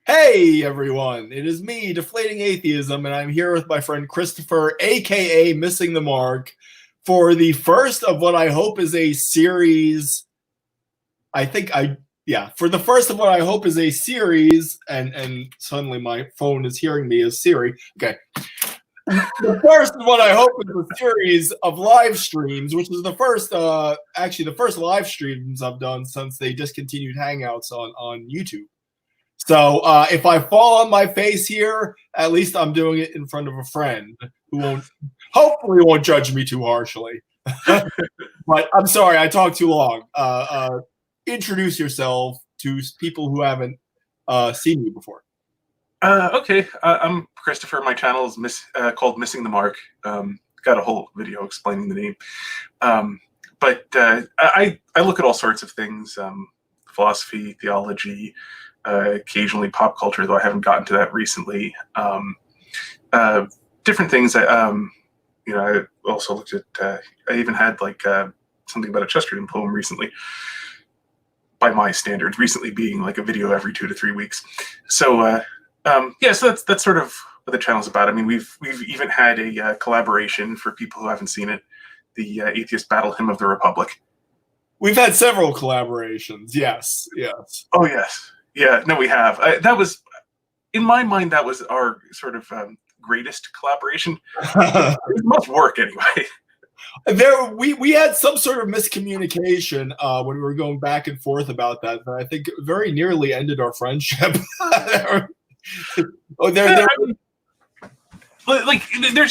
Hey everyone, it is me, Deflating Atheism, and I'm here with my friend Christopher, aka Missing the Mark, for the first of what I hope is a series. For the first of what I hope is a series, and suddenly my phone is hearing me as Siri. Okay. The first of what I hope is a series of live streams, which is the first live streams I've done since they discontinued Hangouts on YouTube. So if I fall on my face here, at least I'm doing it in front of a friend who hopefully won't judge me too harshly. But I'm sorry, I talked too long. Introduce yourself to people who haven't seen you before. Okay, I'm Christopher. My channel is called Missing the Mark. Got a whole video explaining the name. But I look at all sorts of things, philosophy, theology, occasionally pop culture, though I haven't gotten to that recently. Different things. I also looked at. I even had like something about a Chesterton poem recently. By my standards, recently being like a video every 2 to 3 weeks. So so that's sort of what the channel's about. I mean, we've even had a collaboration for people who haven't seen it, the Atheist Battle Hymn of the Republic. We've had several collaborations. Yes. Oh yes. Yeah, no, we have. That was, in my mind, that was our sort of greatest collaboration. It was much work, anyway. We had some sort of miscommunication when we were going back and forth about that I think very nearly ended our friendship. There's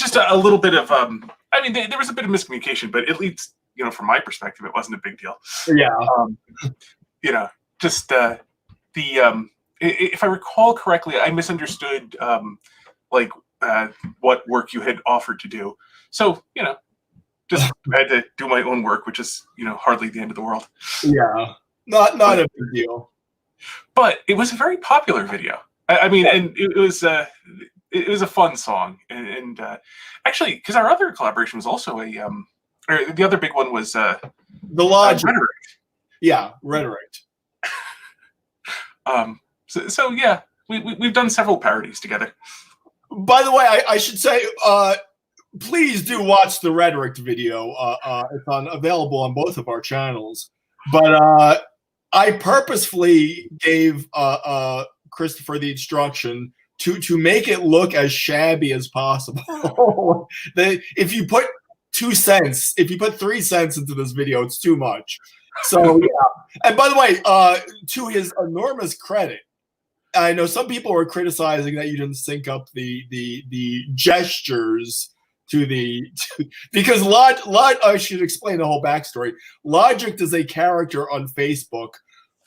just a little bit of there was a bit of miscommunication, but at least from my perspective, it wasn't a big deal. Yeah. If I recall correctly, I misunderstood what work you had offered to do. So, just had to do my own work, which is, hardly the end of the world. Yeah. Not a big deal. But it was a very popular video. And it was a fun song. And actually, because our other collaboration was also the other big one was The Logic. Rhetoric. Yeah, Rhetoric. So yeah, we've done several parodies together. By the way, I should say, please do watch the Rhetoric video. It's available on both of our channels. But I purposefully gave Christopher the instruction to make it look as shabby as possible. If you put 2 cents, if you put 3 cents into this video, it's too much. So yeah. And by the way, to his enormous credit, I know some people were criticizing that you didn't sync up the gestures because I should explain the whole backstory. Logic is a character on Facebook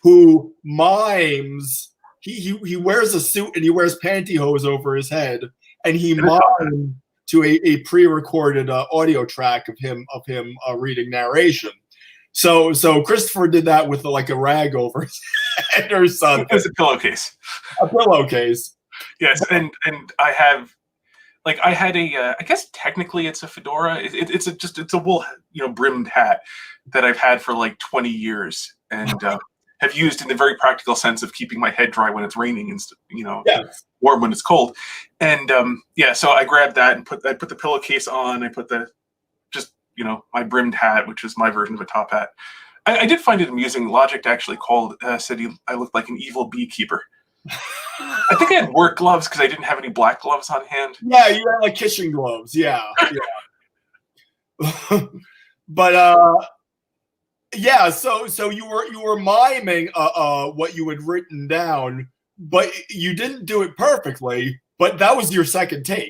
who mimes. He wears a suit and he wears pantyhose over his head, and he mimes to a pre-recorded audio track of him reading narration. So Christopher did that with like a rag over his head or something. It was a pillowcase. A pillowcase. Yes, and I have, I had a, I guess technically it's a fedora. It's a wool, brimmed hat that I've had for like 20 years and have used in the very practical sense of keeping my head dry when it's raining and Yes. warm when it's cold. And so I grabbed that and I put the pillowcase on. I put my brimmed hat, which is my version of a top hat. I did find it amusing. Logic actually said I looked like an evil beekeeper. I think I had work gloves because I didn't have any black gloves on hand. Yeah, you had like kitchen gloves. Yeah. But so you were miming what you had written down, but you didn't do it perfectly. But that was your second take.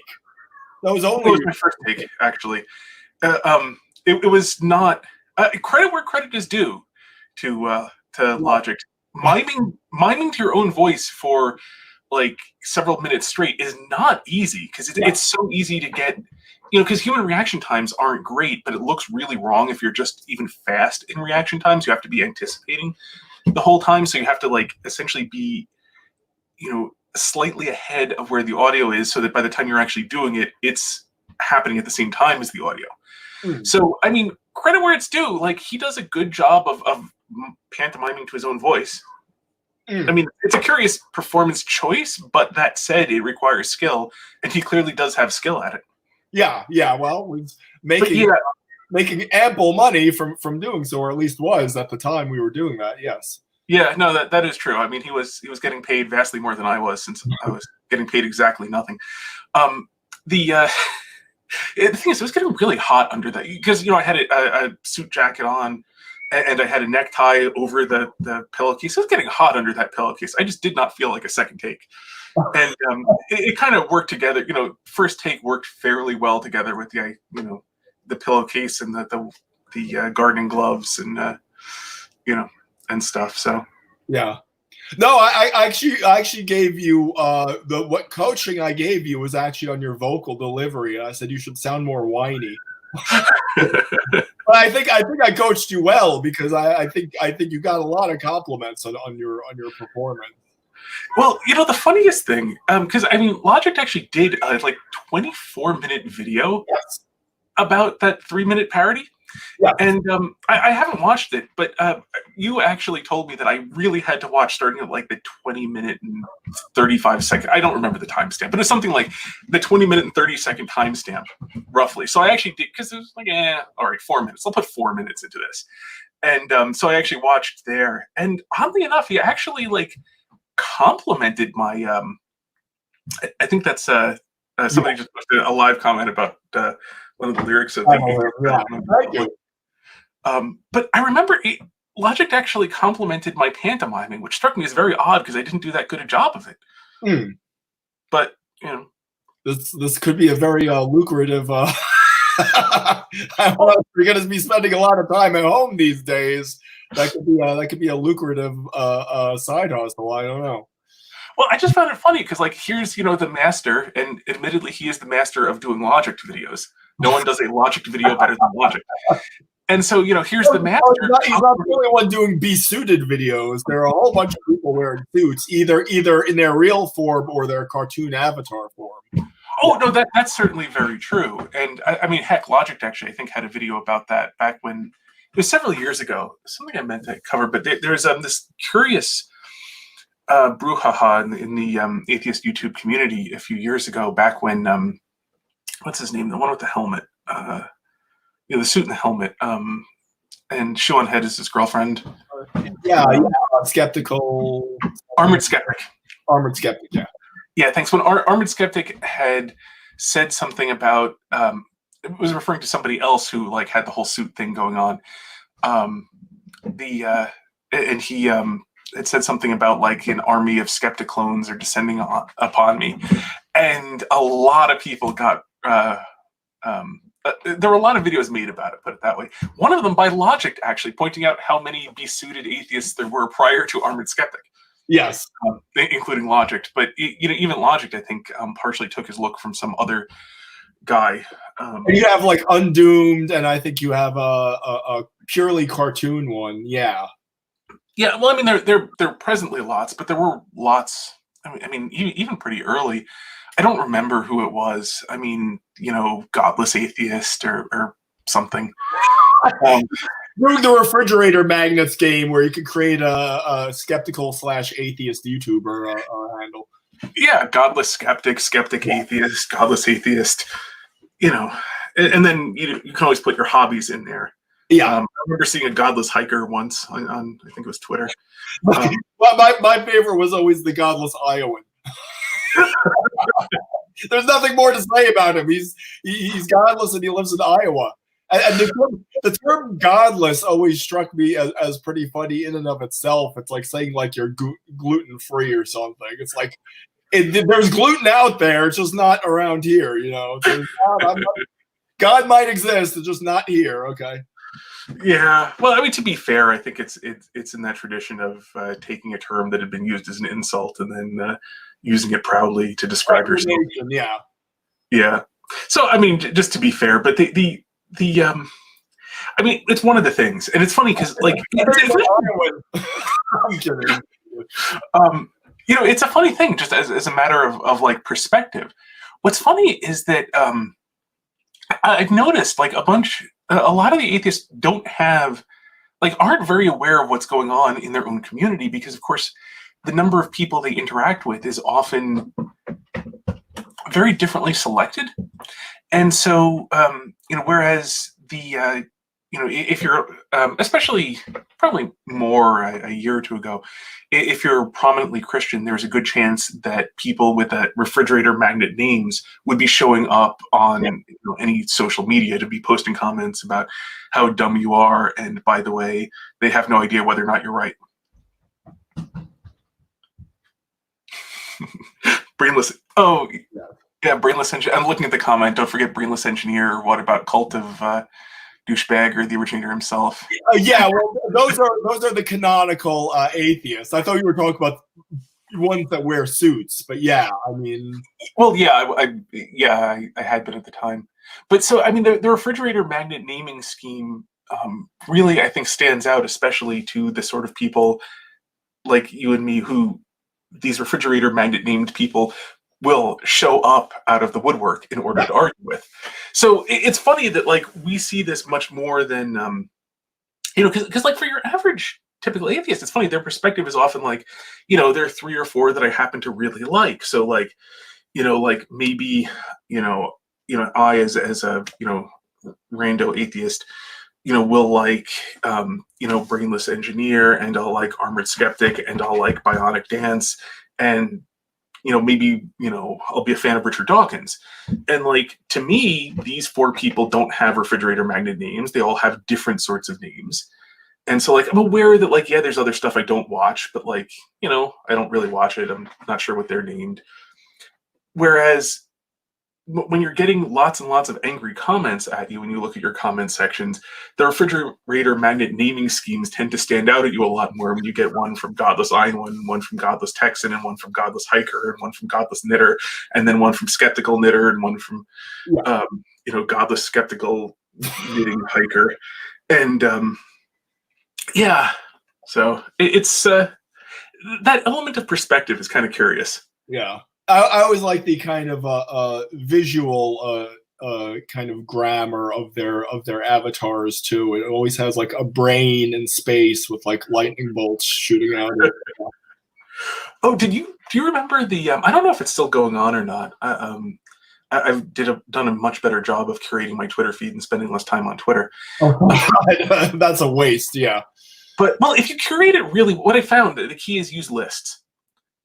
That was only my first take, actually. It was not credit where credit is due to Logic. Miming to your own voice for like several minutes straight is not easy because it's so easy to get, because human reaction times aren't great, but it looks really wrong if you're just even fast in reaction times. You have to be anticipating the whole time, so you have to essentially be, slightly ahead of where the audio is, so that by the time you're actually doing it, it's happening at the same time as the audio. So, credit where it's due. He does a good job of pantomiming to his own voice. I mean, it's a curious performance choice, but that said, it requires skill, and he clearly does have skill at it. Yeah, yeah. Well, he's making ample money from doing so, or at least was at the time we were doing that. Yes. Yeah, no, that is true. I mean, he was getting paid vastly more than I was, since I was getting paid exactly nothing. The thing is, it was getting really hot under that, because I had a suit jacket on, and I had a necktie over the pillowcase. It was getting hot under that pillowcase. I just did not feel like a second take. And it kind of worked together. First take worked fairly well together with the pillowcase and the gardening gloves and and stuff. So yeah. No, I actually gave you what coaching I gave you was actually on your vocal delivery, and I said you should sound more whiny. But I think I coached you well, because I think you got a lot of compliments on your performance. Well, the funniest thing, because I mean, Logic actually did a 24-minute video about that 3-minute parody. Yeah. And I haven't watched it, but you actually told me that I really had to watch starting at the 20-minute and 35-second. I don't remember the timestamp, but it's something like the 20-minute and 30-second timestamp, roughly. So I actually did, because it was all right, 4 minutes. I'll put 4 minutes into this. And so I actually watched there. And oddly enough, he actually complimented my I think that's somebody just posted a live comment about one of the lyrics of the but I remember Logic actually complimented my pantomiming, which struck me as very odd, because I didn't do that good a job of it. But this could be a very lucrative you're going to be spending a lot of time at home these days. That could be a lucrative side hustle. I don't know. Well, I just found it funny, because here's the master, and admittedly he is the master of doing Logic videos. No one does a Logic video better than Logic. And so here's the master. He's not the only one doing be-suited videos. There are a whole bunch of people wearing suits, either in their real form or their cartoon avatar form. Oh no, that's certainly very true. And I mean, heck, Logic actually I think had a video about that back when it was several years ago. Something I meant to cover, but there's this curious brouhaha in the atheist YouTube community a few years ago, back when what's his name, the one with the helmet, the suit and the helmet, and shoe on head is his girlfriend. Yeah, skeptical, armored skeptic. Yeah, thanks. When armored skeptic had said something about it was referring to somebody else who had the whole suit thing going on, and he it said something about an army of skeptic clones are descending upon me, and a lot of people got there were a lot of videos made about it, put it that way. One of them by Logic actually pointing out how many be-suited atheists there were prior to Armored Skeptic. Yes, including Logic, but even Logic, I think, partially took his look from some other guy. You have Undoomed, and I think you have a purely cartoon one. Yeah. Yeah, well, I mean, there are presently lots, but there were lots. I mean, even pretty early. I don't remember who it was. I mean, Godless Atheist or something. The refrigerator magnets game, where you could create a skeptical/atheist YouTuber handle. Yeah, Godless Skeptic, Skeptic Atheist, Godless Atheist. And then you can always put your hobbies in there. Yeah, I remember seeing a godless hiker once on I think it was Twitter. My favorite was always the godless Iowan. There's nothing more to say about him. He's godless and he lives in Iowa. And the term godless always struck me as pretty funny in and of itself. It's like saying you're gluten free or something. It's there's gluten out there, it's just not around here. So God might exist, it's just not here. Okay. Yeah. Well, I mean, to be fair, I think it's in that tradition of taking a term that had been used as an insult and then using it proudly to describe yourself. Yeah. Yeah. So, I mean, just to be fair, but the I mean, it's one of the things, and it's funny because I'm kidding. It's a funny thing just as a matter of perspective. What's funny is that I've noticed a lot of the atheists don't have aren't very aware of what's going on in their own community, because of course the number of people they interact with is often very differently selected. And so, whereas the, if you're, especially probably more a year or two ago, if you're prominently Christian, there's a good chance that people with that refrigerator magnet names would be showing up on any social media to be posting comments about how dumb you are. And by the way, they have no idea whether or not you're right. Brainless. Oh, yeah, brainless engineer. I'm looking at the comment. Don't forget brainless engineer. What about cult of douchebag or the originator himself? Yeah, well, those are the canonical atheists. I thought you were talking about ones that wear suits, but yeah, I mean, well, yeah, I had been at the time, but so I mean, the refrigerator magnet naming scheme really, I think, stands out, especially to the sort of people like you and me who these refrigerator magnet named people will show up out of the woodwork in order to argue with. So it's funny that like we see this much more than because like for your average typical atheist, it's funny, their perspective is often like, there are 3 or 4 that I happen to really like. So like, like maybe I as a rando atheist, will like brainless engineer, and I'll like armored skeptic, and I'll like bionic dance, and maybe, I'll be a fan of Richard Dawkins. And like, to me, these 4 people don't have refrigerator magnet names. They all have different sorts of names. And so like, I'm aware that like, yeah, there's other stuff I don't watch, but like, I don't really watch it. I'm not sure what they're named. Whereas when you're getting lots and lots of angry comments at you, when you look at your comment sections, the refrigerator magnet naming schemes tend to stand out at you a lot more when you get one from Godless Iowan, one from Godless Texan, and one from Godless Hiker, and one from Godless Knitter, and then one from Skeptical Knitter, and one from Godless Skeptical Knitting Hiker. And so it's that element of perspective is kind of curious. Yeah. I always like the kind of visual kind of grammar of their avatars too. It always has like a brain in space with like lightning bolts shooting out of it. Oh, do you remember the? I don't know if it's still going on or not. I've done a much better job of curating my Twitter feed and spending less time on Twitter. Oh, that's a waste. Yeah. But well, if you curate it really, what I found, the key is use lists.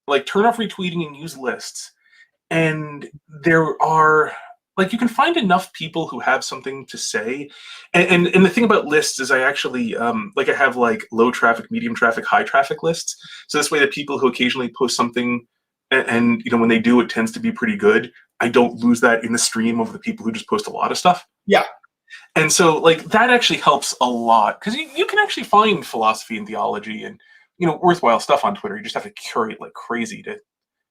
Like turn off retweeting and use lists. And there are like, you can find enough people who have something to say. And the thing about lists is I actually I have like low traffic, medium traffic, high traffic lists. So this way the people who occasionally post something and when they do, it tends to be pretty good. I don't lose that in the stream of the people who just post a lot of stuff. Yeah. And so like that actually helps a lot because you can actually find philosophy and theology and worthwhile stuff on Twitter. You just have to curate like crazy to,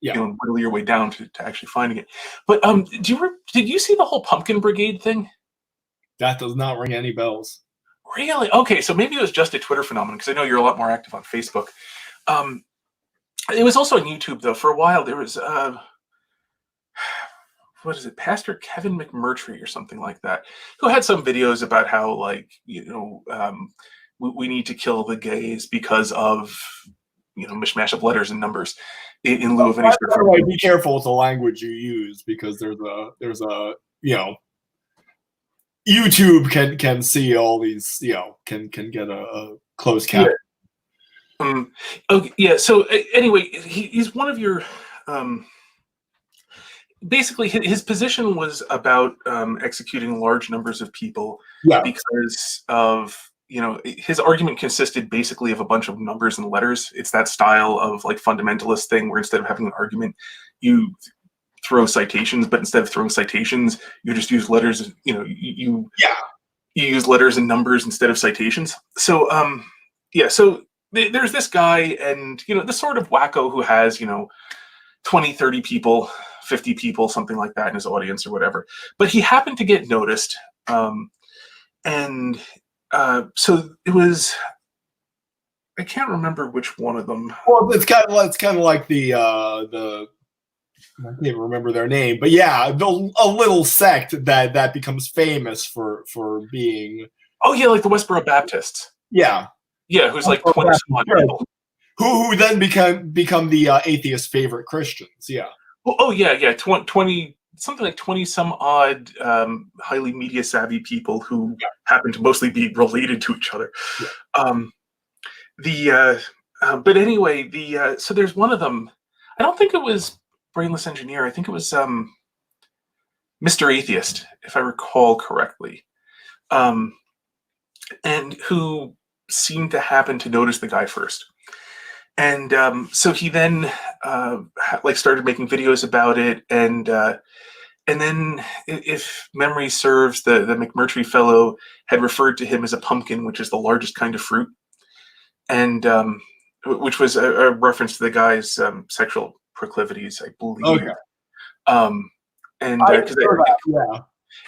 whittle your way down to actually finding it. But did you see the whole Pumpkin Brigade thing? That does not ring any bells. Really? Okay, so maybe it was just a Twitter phenomenon because I know you're a lot more active on Facebook. It was also on YouTube though. For a while there was what is it, Pastor Kevin McMurtry or something like that, who had some videos about how like we need to kill the gays because of mishmash of letters and numbers in lieu of any sort of. Be careful with the language you use because there's a YouTube can see all these can get a closed cap. Okay, yeah. So anyway, he's one of your. Basically, his position was about executing large numbers of people because of. His argument consisted basically of a bunch of numbers and letters. It's that style of like fundamentalist thing where instead of having an argument, you throw citations, but instead of throwing citations, you just use letters. You use letters and numbers instead of citations. So so there's this guy and this sort of wacko who has 20, 30 people, 50 people, something like that in his audience or whatever. But he happened to get noticed, and so it was. I can't remember which one of them. Well, it's kind of like the I can't even remember their name, but yeah, a little sect that becomes famous for being. Oh yeah, like the Westboro Baptists. Yeah. Yeah, who's like 20 people. who then become the atheist favorite Christians. Yeah. Oh yeah. 20 something like 20 some odd highly media savvy people who happen to mostly be related to each other. Yeah. But anyway, so there's one of them. I don't think it was Brainless Engineer. I think it was Mr. Atheist, if I recall correctly, and who seemed to happen to notice the guy first. And so he then started making videos about it, and then, if memory serves, the McMurtry fellow had referred to him as a pumpkin, which is the largest kind of fruit, and which was a reference to the guy's sexual proclivities, I believe. Okay.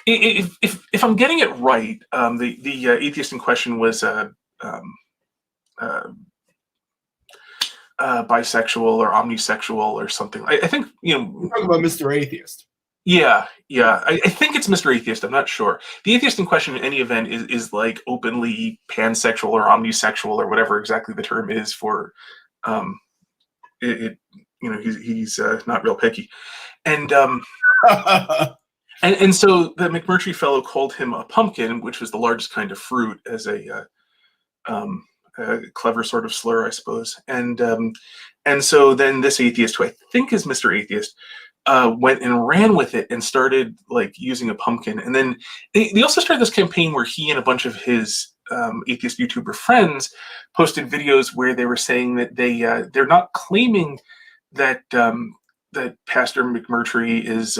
If I'm getting it right, the atheist in question was bisexual or omnisexual or something. I think We're talking about Mr. Atheist. Yeah. I think it's Mr. Atheist. I'm not sure. The atheist in question, in any event, is like openly pansexual or omnisexual or whatever exactly the term is for. He's not real picky, and and so the McMurtry fellow called him a pumpkin, which was the largest kind of fruit, as a clever sort of slur, I suppose. And so then this atheist, who I think is Mr. Atheist, went and ran with it and started like using a pumpkin. And then they also started this campaign where he and a bunch of his atheist YouTuber friends posted videos where they were saying that they're not claiming that that Pastor McMurtry is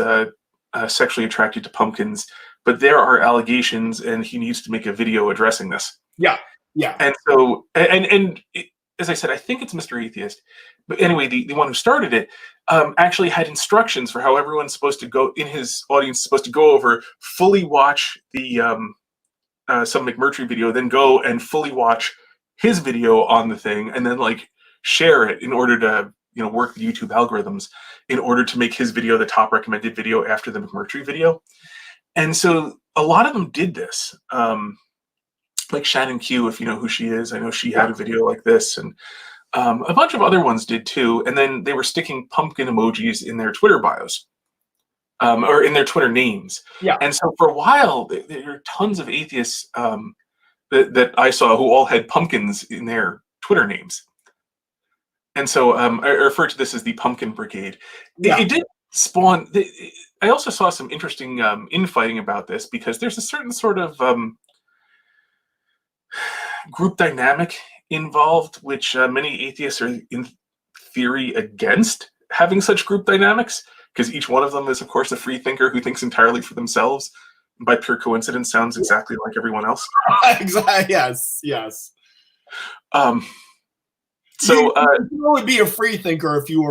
sexually attracted to pumpkins, but there are allegations, and he needs to make a video addressing this. Yeah. And so, and as I said, I think it's Mr. Atheist. But anyway, the one who started it actually had instructions for how everyone's supposed to go in his audience, supposed to go over, fully watch the some McMurtry video, then go and fully watch his video on the thing, and then like share it in order to work the YouTube algorithms in order to make his video the top recommended video after the McMurtry video. And so a lot of them did this. Like Shannon Q, if you know who she is, I know she had a video like this, and a bunch of other ones did too. And then they were sticking pumpkin emojis in their Twitter bios, or in their Twitter names. Yeah. And so for a while, there are tons of atheists that I saw who all had pumpkins in their Twitter names. And so I refer to this as the Pumpkin Brigade. Yeah. It did spawn. I also saw some interesting infighting about this, because there's a certain sort of group dynamic involved, which many atheists are in theory against having such group dynamics, because each one of them is, of course, a free thinker who thinks entirely for themselves, and by pure coincidence sounds exactly like everyone else. Exactly. Yes. So you would be a free thinker if you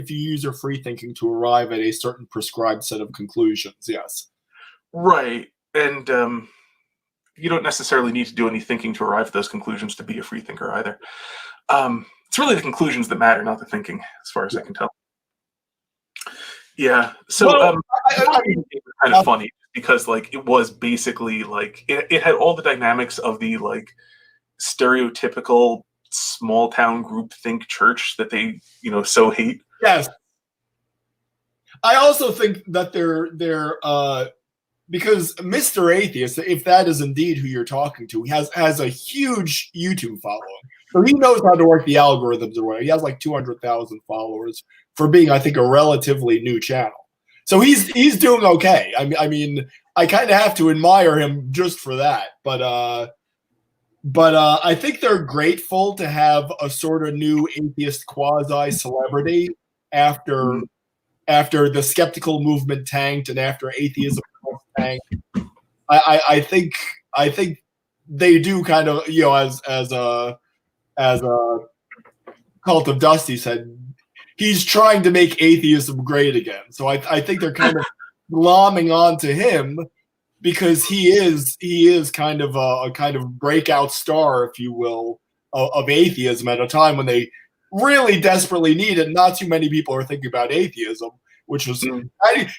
use your free thinking to arrive at a certain prescribed set of conclusions. Yes. Right, and you don't necessarily need to do any thinking to arrive at those conclusions to be a free thinker either. It's really the conclusions that matter, not the thinking, as far as I can tell. Yeah. So I mean, it was kind of funny, because like it was basically like it had all the dynamics of the like stereotypical small town group think church that they so hate. Yes. I also think that they're because Mr. Atheist, if that is indeed who you're talking to, he has a huge YouTube following. So he knows how to work the algorithms or whatever. He has like 200,000 followers for being, I think, a relatively new channel. So he's doing okay. I mean, I kind of have to admire him just for that. But I think they're grateful to have a sort of new atheist quasi-celebrity after the skeptical movement tanked and after atheism tanked. I think they do kind of, as a Cult of Dusty said, he's trying to make atheism great again. So I think they're kind of glomming onto him, because he is kind of a kind of breakout star, if you will, of atheism at a time when they really desperately need it. Not too many people are thinking about atheism, which was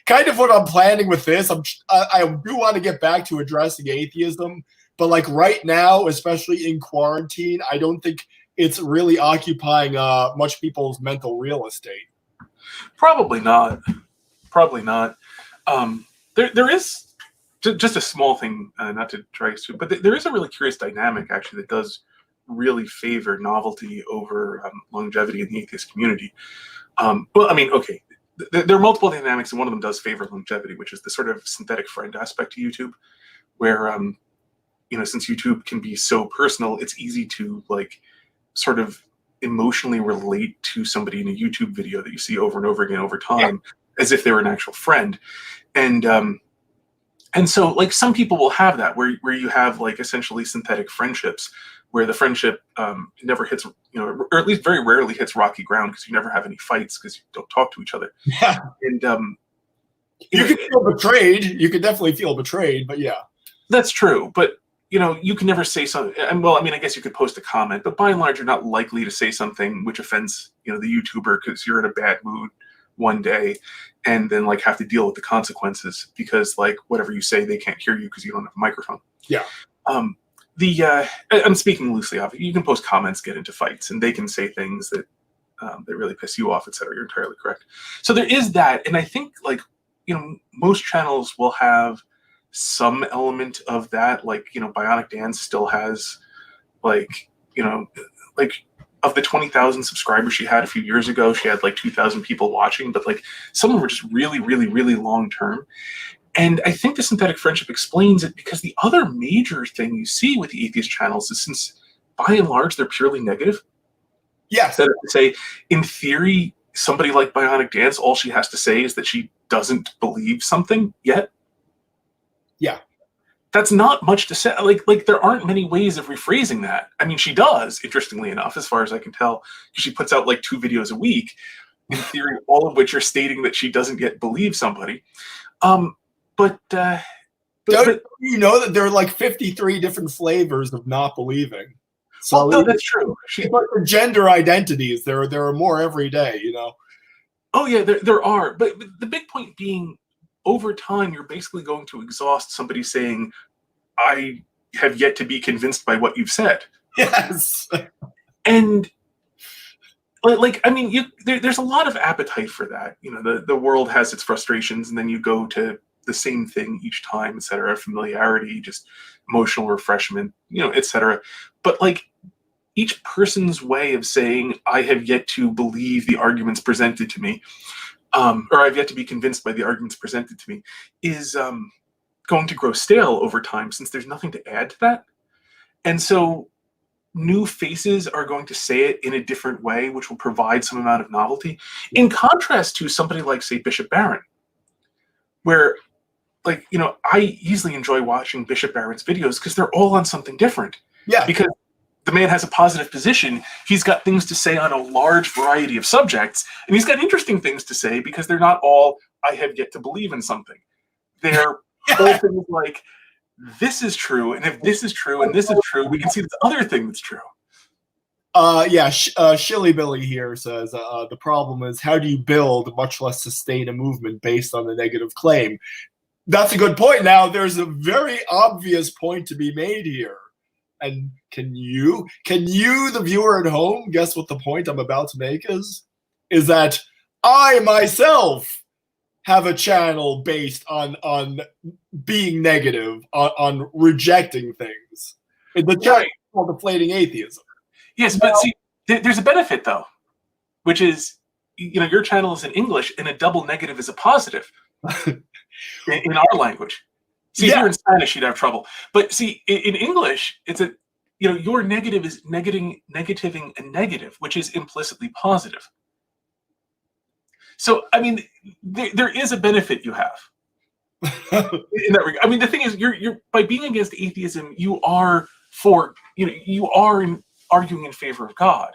kind of what I'm planning with this. I do want to get back to addressing atheism, but like right now, especially in quarantine, I don't think it's really occupying much people's mental real estate. Probably not. Probably not. There is just a small thing, not to drag us to, but there is a really curious dynamic actually that does really favor novelty over longevity in the atheist community. Well, I mean, okay, there are multiple dynamics, and one of them does favor longevity, which is the sort of synthetic friend aspect to YouTube, where since YouTube can be so personal, it's easy to like sort of emotionally relate to somebody in a YouTube video that you see over and over again over time, as if they were an actual friend. And so like some people will have that where you have like essentially synthetic friendships where the friendship never hits, or at least very rarely hits rocky ground because you never have any fights because you don't talk to each other. Yeah. And you can feel betrayed. You can definitely feel betrayed, but yeah. That's true. But you can never say something. And well, I mean, I guess you could post a comment, but by and large, you're not likely to say something which offends, the YouTuber because you're in a bad mood one day and then like have to deal with the consequences because like whatever you say, they can't hear you because you don't have a microphone. Yeah. I'm speaking loosely of it. You can post comments, get into fights, and they can say things that really piss you off, etc. You're entirely correct. So there is that, and I think like most channels will have some element of that. Like Bionic Dan still has like of the 20,000 subscribers she had a few years ago, she had like 2,000 people watching, but like some of them were just really, really, really long term. And I think the synthetic friendship explains it because the other major thing you see with the atheist channels is since by and large they're purely negative. Yes. That is to say, in theory, somebody like Bionic Dance, all she has to say is that she doesn't believe something yet. Yeah. That's not much to say. Like there aren't many ways of rephrasing that. I mean, she does, interestingly enough, as far as I can tell, because she puts out like 2 videos a week, in theory, all of which are stating that she doesn't yet believe somebody. But you know that there are like 53 different flavors of not believing? So well, no, that's true. But for gender identities, there are more every day, Oh yeah, there are. But the big point being, over time, you're basically going to exhaust somebody saying, I have yet to be convinced by what you've said. Yes. And like, I mean, there's a lot of appetite for that. The world has its frustrations, and then you go to the same thing each time, etc. Familiarity, just emotional refreshment, etc. But like each person's way of saying, I have yet to believe the arguments presented to me, or I've yet to be convinced by the arguments presented to me, is going to grow stale over time since there's nothing to add to that. And so new faces are going to say it in a different way, which will provide some amount of novelty. In contrast to somebody like, say, Bishop Barron, where like, I easily enjoy watching Bishop Barron's videos because they're all on something different. Yeah. Because the man has a positive position. He's got things to say on a large variety of subjects, and he's got interesting things to say because they're not all, I have yet to believe in something. They're all things like, this is true, and if this is true, and this is true, we can see this other thing that's true. Shilly Billy here says, the problem is how do you build, much less sustain a movement based on a negative claim? That's a good point. Now, there's a very obvious point to be made here. And can you, the viewer at home, guess what the point I'm about to make is? Is that I myself have a channel based on being negative, on rejecting things. The channel is called Deflating Atheism. Yes, but see, there's a benefit, though, which is, your channel is in English, and a double negative is a positive. In our language. See, if you're in Spanish, you'd have trouble. But see, in English, it's your negative is negativing a negative, which is implicitly positive. So, I mean, there is a benefit you have in that regard. I mean, the thing is, you're by being against atheism, you are arguing in favor of God,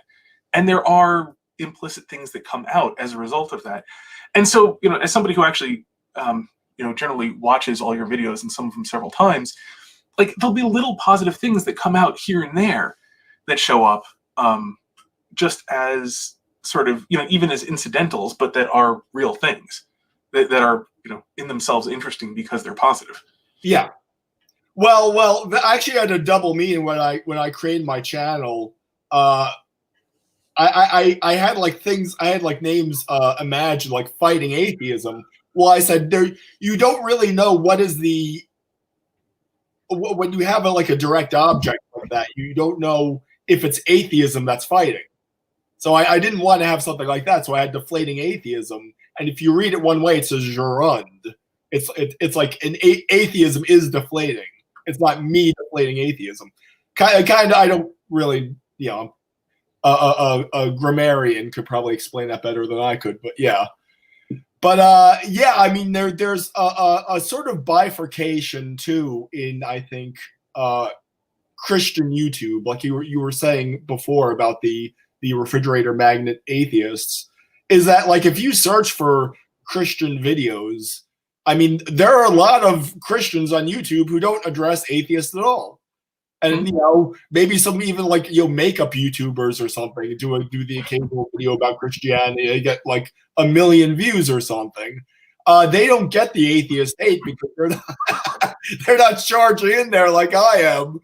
and there are implicit things that come out as a result of that. And so, as somebody who actually generally watches all your videos and some of them several times, like there'll be little positive things that come out here and there that show up just as sort of, even as incidentals, but that are real things that are, in themselves interesting because they're positive. Yeah. Well, I actually had a double meaning when I created my channel. I had like things, I had like names imagined, like fighting atheism. Well, I said there, you don't really know what is the, when you have like a direct object like that, you don't know if it's atheism that's fighting. So I didn't want to have something like that. So I had deflating atheism. And if you read it one way, it says gerund. It's like an atheism is deflating. It's not me deflating atheism. Kind of. I don't really, a grammarian could probably explain that better than I could. But yeah. But yeah, I mean, there's a sort of bifurcation too in, I think, Christian YouTube, like you were saying before about the refrigerator magnet atheists, is that like if you search for Christian videos, I mean, there are a lot of Christians on YouTube who don't address atheists at all. And maybe some even like makeup YouTubers or something do the occasional video about Christianity. They get like 1 million views or something. They don't get the atheist hate because they're not charging in there like I am.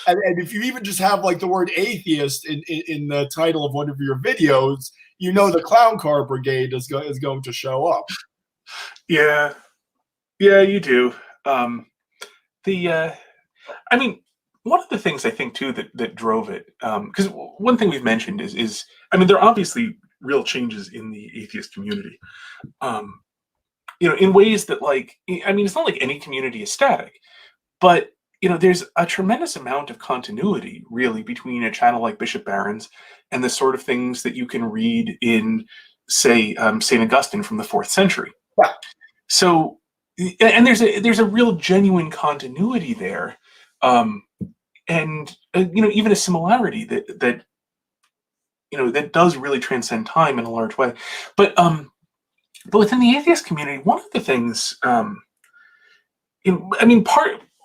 And if you even just have like the word atheist in the title of one of your videos, the clown car brigade is going to show up. Yeah, you do. I mean, one of the things I think too that drove it, because one thing we've mentioned is I mean, there are obviously real changes in the atheist community, in ways that, like, I mean, it's not like any community is static, but there's a tremendous amount of continuity really between a channel like Bishop Barron's and the sort of things that you can read in, say, St. Augustine from the 4th century. Yeah. So, and there's a real genuine continuity there. And even a similarity that does really transcend time in a large way. But within the atheist community, one of the things, I mean,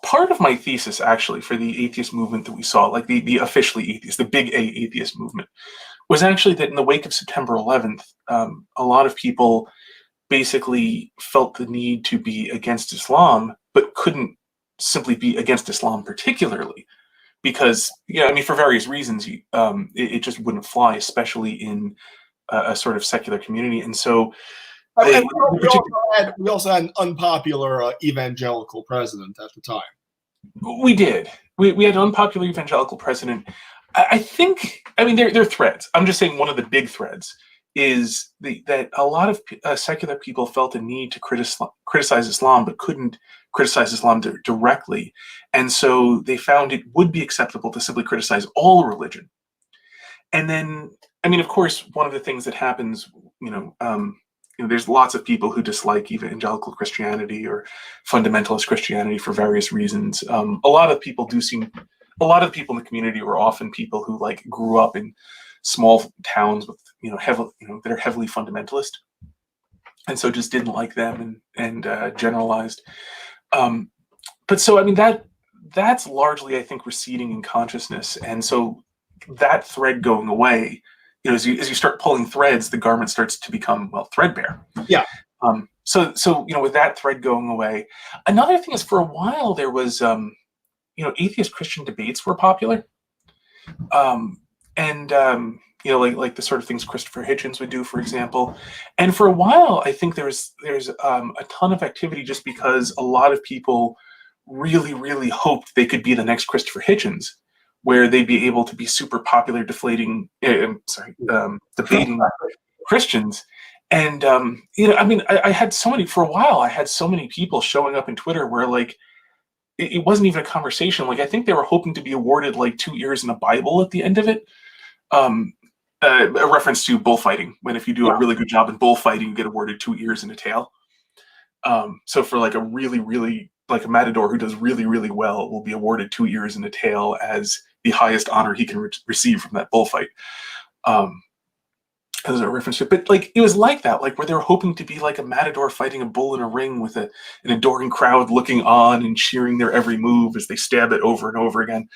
part of my thesis actually for the atheist movement that we saw, like the officially atheist, the big A atheist movement, was actually that in the wake of September 11th, a lot of people basically felt the need to be against Islam, but couldn't simply be against Islam particularly, because I mean, for various reasons, it just wouldn't fly, especially in a sort of secular community. And so we also had an unpopular evangelical president at the time. We did. We had an unpopular evangelical president. I think, I mean, they're threads. I'm just saying one of the big threads is that a lot of secular people felt a need to criticize Islam, but couldn't criticize Islam directly. And so they found it would be acceptable to simply criticize all religion. And then, I mean, of course, one of the things that happens, there's lots of people who dislike evangelical Christianity or fundamentalist Christianity for various reasons. A lot of people in the community were often people who like grew up in small towns with that are heavily fundamentalist, and so just didn't like them and generalized. But so I mean that's largely, I think, receding in consciousness, and so that thread going away. As you start pulling threads, the garment starts to become, well, threadbare. Yeah. So with that thread going away, another thing is, for a while there was atheist Christian debates were popular, and like the sort of things Christopher Hitchens would do, for example. And for a while, I think there's a ton of activity just because a lot of people really, really hoped they could be the next Christopher Hitchens, where they'd be able to be super popular, debating Christians. And, I mean, I had so many, for a while, I had so many people showing up in Twitter where, like, it wasn't even a conversation. Like, I think they were hoping to be awarded, like, 2 ears in a Bible at the end of it. A reference to bullfighting, when if you do a really good job in bullfighting, you get awarded 2 ears and a tail. So for, like, a really, really, like, a matador who does really, really well will be awarded 2 ears and a tail as the highest honor he can receive from that bullfight. As a reference to it. But like, it was like that, like where they were hoping to be like a matador fighting a bull in a ring with an adoring crowd looking on and cheering their every move as they stab it over and over again.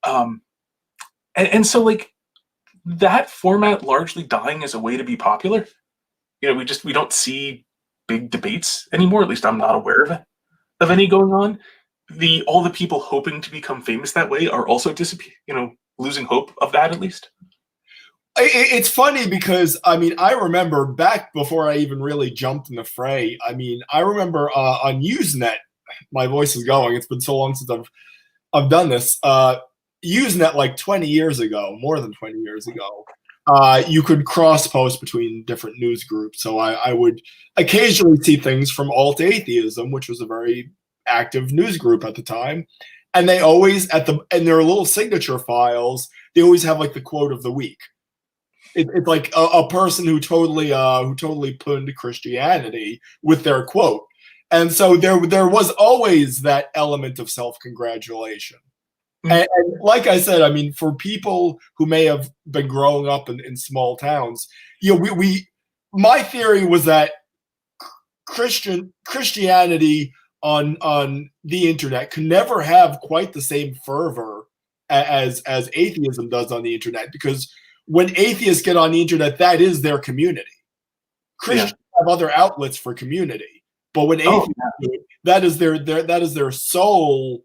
And so like that format largely dying as a way to be popular. We don't see big debates anymore. At least I'm not aware of any going on. All the people hoping to become famous that way are also losing hope of that, at least. It's funny because I mean I remember back before I even really jumped in the fray. I mean I remember on Usenet, my voice is going. It's been so long since I've done this. Usenet like 20 years ago, more than 20 years ago. You could cross post between different news groups. So I would occasionally see things from Alt Atheism, which was a very active news group at the time. And they always in their little signature files, they always have like the quote of the week. It's like a person who totally punned Christianity with their quote. And so there was always that element of self-congratulation. And like I said, I mean, for people who may have been growing up in small towns, you know, my theory was that Christianity on the internet could never have quite the same fervor as atheism does on the internet, because when atheists get on the internet, that is their community. Christians have other outlets for community, but when atheists do it, that is their sole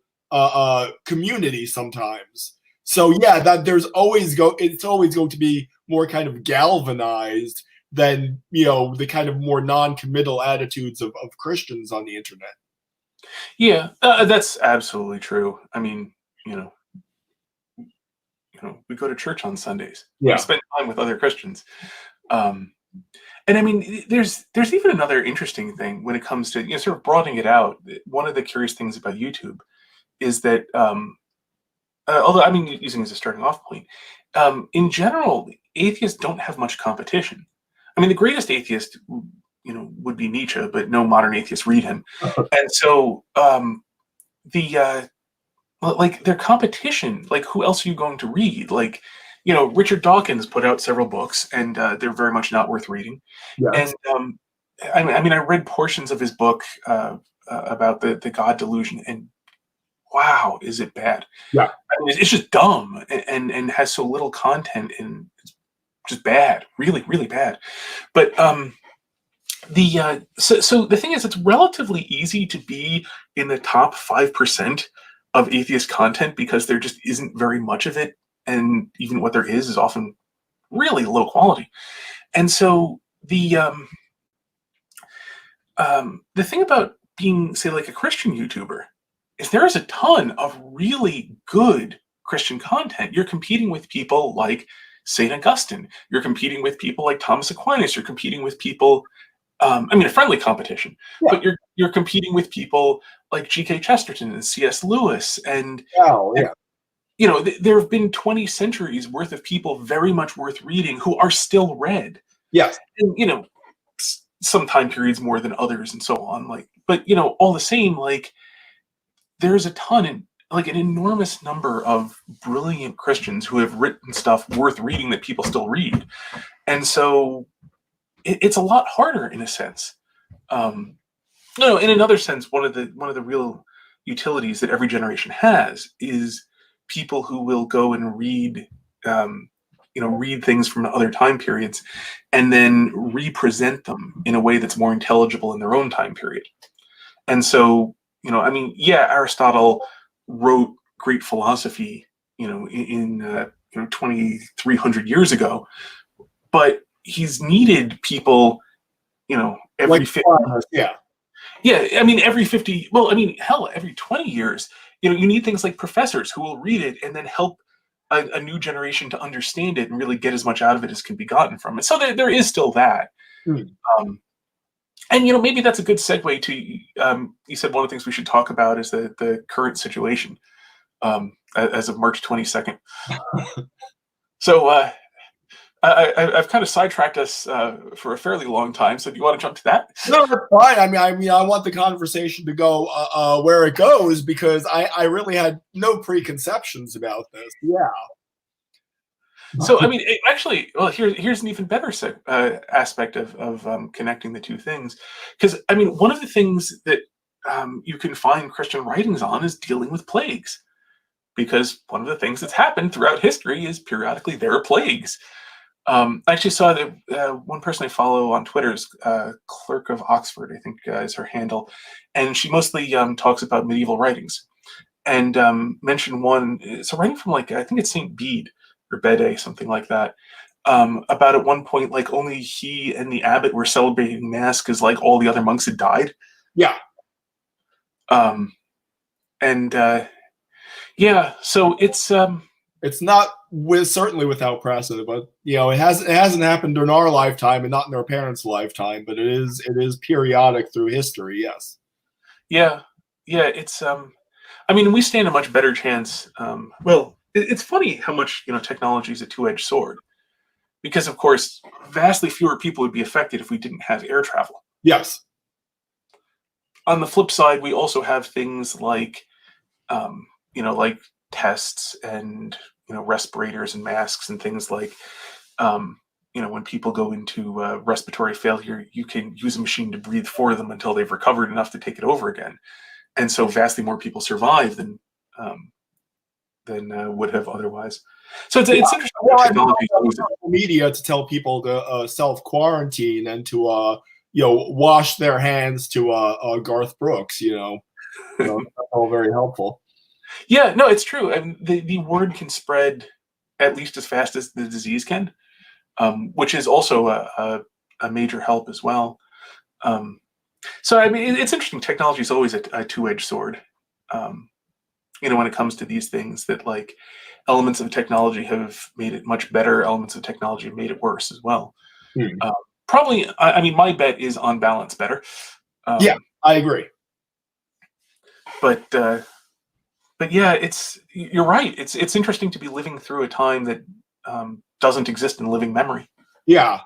community sometimes. So yeah, that it's always going to be more kind of galvanized than, you know, the kind of more non-committal attitudes of Christians on the internet. Yeah, that's absolutely true. I mean, we go to church on Sundays. Yeah. We spend time with other Christians. And I mean, there's even another interesting thing when it comes to, sort of broadening it out. One of the curious things about YouTube is that, although I mean, using it as a starting off point, in general, atheists don't have much competition. I mean, the greatest atheist, would be Nietzsche, but no modern atheists read him. And so like their competition, like who else are you going to read? Like, Richard Dawkins put out several books, and they're very much not worth reading. Yes. And I mean, I read portions of his book about the God delusion, and wow, is it bad? Yeah, I mean, it's just dumb and has so little content, and it's just bad, really, really bad. But so the thing is, it's relatively easy to be in the top 5% of atheist content because there just isn't very much of it, and even what there is often really low quality. And so the thing about being, say, like a Christian YouTuber is there is a ton of really good Christian content. You're competing with people like St. Augustine. You're competing with people like Thomas Aquinas. You're competing with people, I mean, a friendly competition, but you're competing with people like G.K. Chesterton and C.S. Lewis. And, there have been 20 centuries worth of people very much worth reading who are still read. Yes. And, some time periods more than others and so on. But, all the same, there's a ton, and an enormous number of brilliant Christians who have written stuff worth reading that people still read. And so it's a lot harder in a sense. In another sense, one of the real utilities that every generation has is people who will go and read, read things from other time periods and then represent them in a way that's more intelligible in their own time period. And so, Aristotle wrote great philosophy, in 2,300 years ago, but he's needed people, every 50. I mean, every 50. Well, I mean, hell, every 20 years, you need things like professors who will read it and then help a new generation to understand it and really get as much out of it as can be gotten from it. So there is still that. And maybe that's a good segue to, you said one of the things we should talk about is the current situation as of March 22nd. So I've kind of sidetracked us for a fairly long time. So do you want to jump to that? No, that's fine. I mean, I want the conversation to go where it goes, because I really had no preconceptions about this. Yeah. So, I mean, actually, well, here's an even better aspect of connecting the two things. Because, I mean, one of the things that you can find Christian writings on is dealing with plagues. Because one of the things that's happened throughout history is periodically there are plagues. I actually saw that one person I follow on Twitter is Clerk of Oxford, I think is her handle. And she mostly talks about medieval writings. And mentioned one, it's a writing from I think it's St. Bede, or Bede, something like that. about at one point, like only he and the abbot were celebrating mass because like all the other monks had died. Yeah. Yeah, so it's not certainly without precedent, but it hasn't happened in our lifetime and not in our parents' lifetime, but it is periodic through history. Yes. Yeah, it's I mean, we stand a much better chance. Well, it's funny how much technology is a two-edged sword, because of course, vastly fewer people would be affected if we didn't have air travel. Yes. On the flip side, we also have things like, like tests and respirators and masks and things like, when people go into respiratory failure, you can use a machine to breathe for them until they've recovered enough to take it over again, and so vastly more people survive than would have otherwise. So it's interesting. Technology media to tell people to self-quarantine and to wash their hands to Garth Brooks. That's all very helpful. Yeah, no, it's true. I mean, the word can spread at least as fast as the disease can, which is also a major help as well. So, I mean, it's interesting. Technology is always a two-edged sword. When it comes to these things, that like elements of technology have made it much better. Elements of technology have made it worse as well. Probably, I mean, my bet is on balance better. Yeah, I agree. But yeah, you're right. It's interesting to be living through a time that doesn't exist in living memory. Yeah.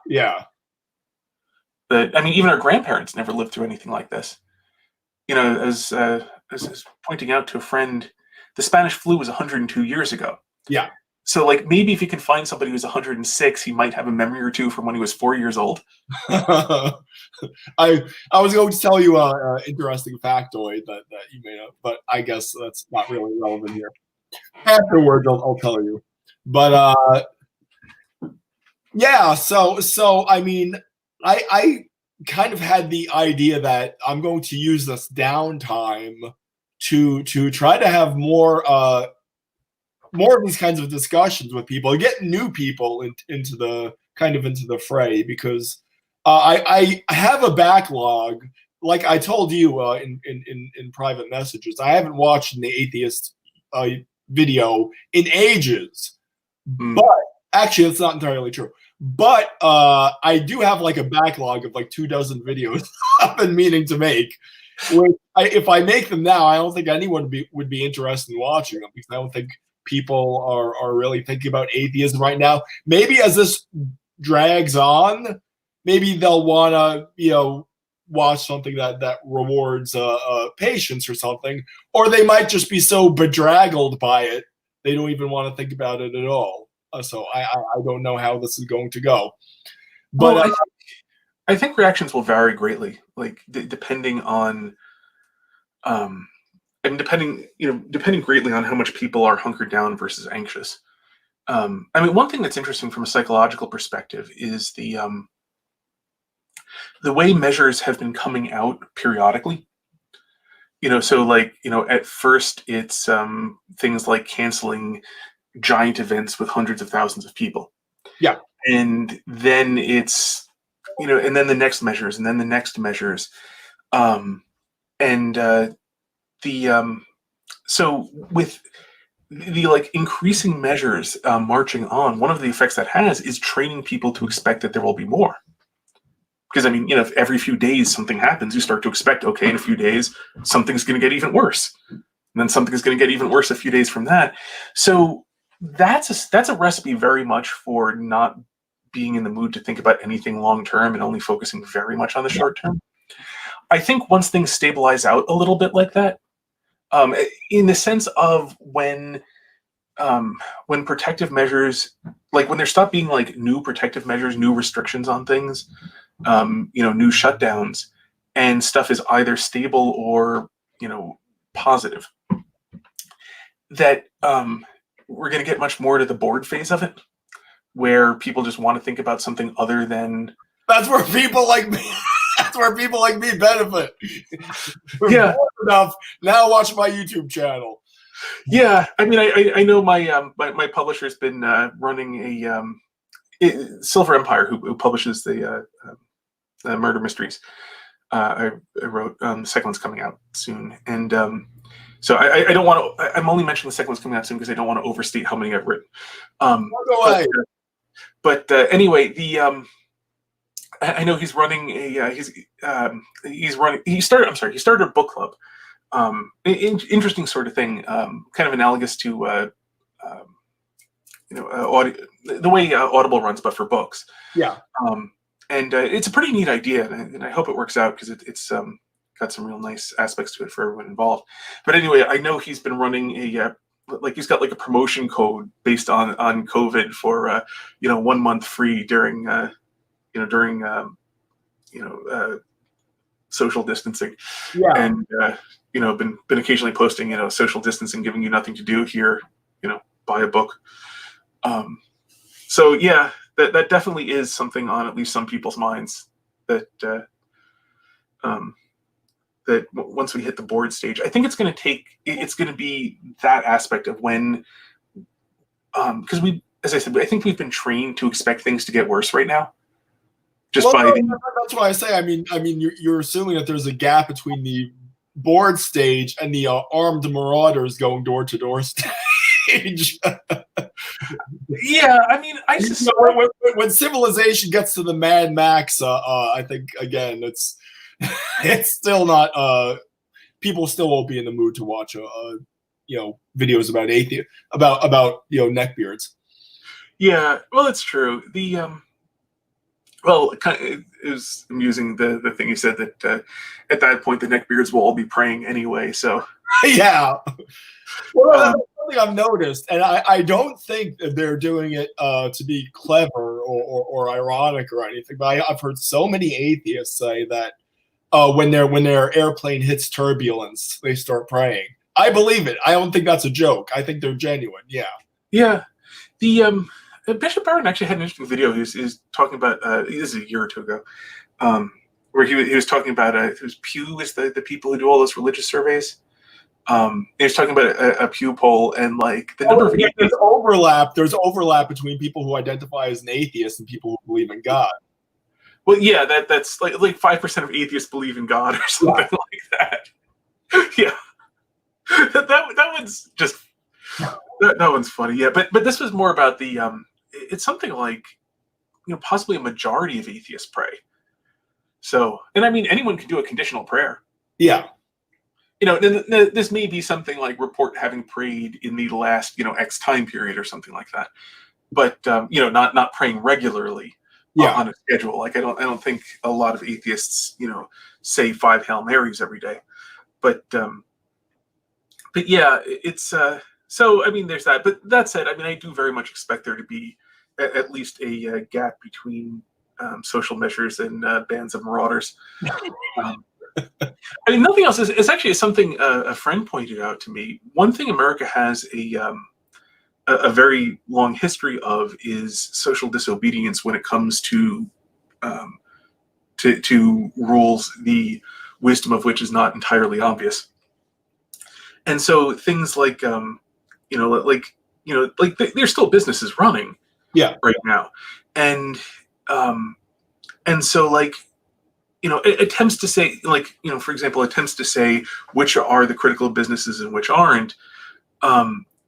But I mean, even our grandparents never lived through anything like this. As pointing out to a friend, the Spanish flu was 102 years ago. Yeah. So, like, maybe if you can find somebody who's 106, he might have a memory or two from when he was 4 years old. I was going to tell you an interesting factoid that you may know, but I guess that's not really relevant here. Afterwards, I'll tell you. But yeah, so I mean, I kind of had the idea that I'm going to use this downtime to try to have more of these kinds of discussions with people, get new people into the fray, because I have a backlog. Like I told you in private messages, I haven't watched an atheist video in ages. But actually, that's not entirely true. But I do have like a backlog of like 24 videos I've been meaning to make. Which if I make them now, I don't think anyone would be interested in watching them, because I don't think people are really thinking about atheism right now. Maybe as this drags on, maybe they'll want to watch something that rewards patience or something, or they might just be so bedraggled by it they don't even want to think about it at all. So I don't know how this is going to go. But well, I think reactions will vary greatly, like depending on, and depending greatly on how much people are hunkered down versus anxious. I mean, one thing that's interesting from a psychological perspective is the way measures have been coming out periodically. So like, at first it's things like canceling giant events with hundreds of thousands of people. Yeah. And then it's, and then the next measures, and then the next measures. So with the like increasing measures marching on, one of the effects that has is training people to expect that there will be more. Because I mean, if every few days something happens, you start to expect, okay, in a few days something's going to get even worse, and then something's going to get even worse a few days from that. So that's a recipe very much for not being in the mood to think about anything long term and only focusing very much on the short term. I think once things stabilize out a little bit like that, in the sense of when protective measures, like when there stop being like new protective measures, new restrictions on things, new shutdowns, and stuff is either stable or positive, that we're going to get much more to the bored phase of it, where people just want to think about something other than. That's where people like me. That's where people like me benefit. Yeah. Enough. Now watch my YouTube channel. Yeah, I mean, I know my my publisher's been running Silver Empire, who publishes the murder mysteries. I wrote the second one's coming out soon, and so I don't want to. I'm only mentioning the second one's coming out soon because I don't want to overstate how many I've written. But anyway, the I know he's running a he started a book club. Interesting sort of thing, kind of analogous to the way Audible runs, but for books. Yeah. And it's a pretty neat idea, and I hope it works out because it's got some real nice aspects to it for everyone involved. But anyway, I know he's been running he's got like a promotion code based on COVID for 1 month free during social distancing. Yeah. And been occasionally posting social distancing, giving you nothing to do here, buy a book. So yeah, that definitely is something on at least some people's minds that that once we hit the board stage, I think it's going to be that aspect of when, because as I said, I think we've been trained to expect things to get worse right now. That's what I say. I mean, you're assuming that there's a gap between the board stage and the armed marauders going door to door stage. Yeah, I mean, when civilization gets to the Mad Max, I think again it's still not. People still won't be in the mood to watch videos about about neckbeards. Yeah, well, it's true. It was amusing the thing you said that at that point the neckbeards will all be praying anyway. So yeah. Well, that's something I've noticed, and I don't think that they're doing it to be clever or ironic or anything. But I've heard so many atheists say that when their airplane hits turbulence, they start praying. I believe it. I don't think that's a joke. I think they're genuine. Yeah. Yeah. The Bishop Barron actually had an interesting video. He was talking about this is a year or two ago, where he was talking about it was Pew is the people who do all those religious surveys. He was talking about a Pew poll and like the number of there's overlap. There's overlap between people who identify as an atheist and people who believe in God. Well, yeah, that's like 5% of atheists believe in God or something like that. Yeah, that one's just that one's funny. Yeah, but this was more about the it's something like possibly a majority of atheists pray. So, and I mean anyone can do a conditional prayer. Yeah. This may be something like report having prayed in the last, X time period or something like that. But, not praying regularly on a schedule. Like I don't think a lot of atheists, say 5 Hail Marys every day. But yeah, it's, so, I mean, there's that. But that said, I mean, I do very much expect there to be at least a gap between social measures and bands of marauders. I mean, nothing else is actually something a friend pointed out to me. One thing America has a very long history of is social disobedience when it comes to rules, the wisdom of which is not entirely obvious. And so things like there's still businesses running right now, and so attempts to say, for example, attempts to say which are the critical businesses and which aren't,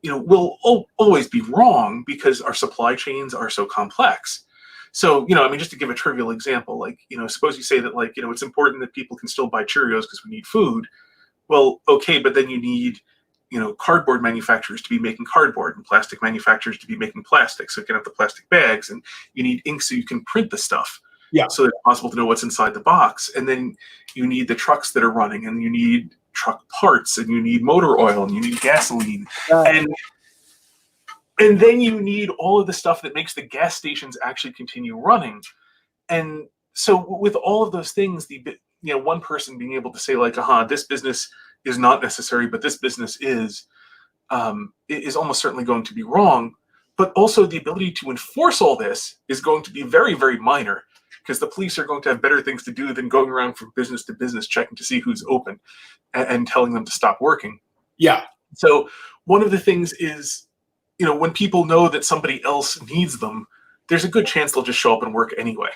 will always be wrong because our supply chains are so complex. So, I mean, just to give a trivial example, suppose you say that, it's important that people can still buy Cheerios because we need food. Well, okay, but then you need, cardboard manufacturers to be making cardboard and plastic manufacturers to be making plastic so you can have the plastic bags, and you need ink so you can print the stuff. Yeah. So it's possible to know what's inside the box. And then you need the trucks that are running, and you need truck parts, and you need motor oil, and you need gasoline. And then you need all of the stuff that makes the gas stations actually continue running. And so with all of those things, one person being able to say this business is not necessary, but this business is almost certainly going to be wrong. But also the ability to enforce all this is going to be very, very minor, because the police are going to have better things to do than going around from business to business checking to see who's open and telling them to stop working. Yeah. So one of the things is, when people know that somebody else needs them, there's a good chance they'll just show up and work anyway.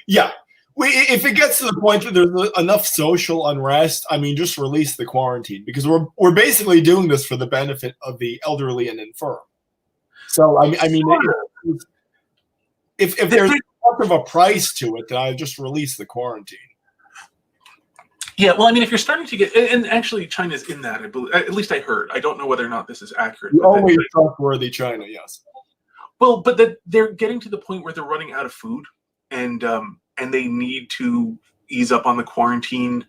Yeah. If it gets to the point that there's enough social unrest, I mean, just release the quarantine, because we're basically doing this for the benefit of the elderly and infirm. So I mean, if there's much of a price to it, then I just release the quarantine. Yeah, well, I mean, if you're starting to get, and actually China's in that, I believe, at least I heard. I don't know whether or not this is accurate. The only trustworthy China, yes. Well, but they're getting to the point where they're running out of food, and they need to ease up on the quarantine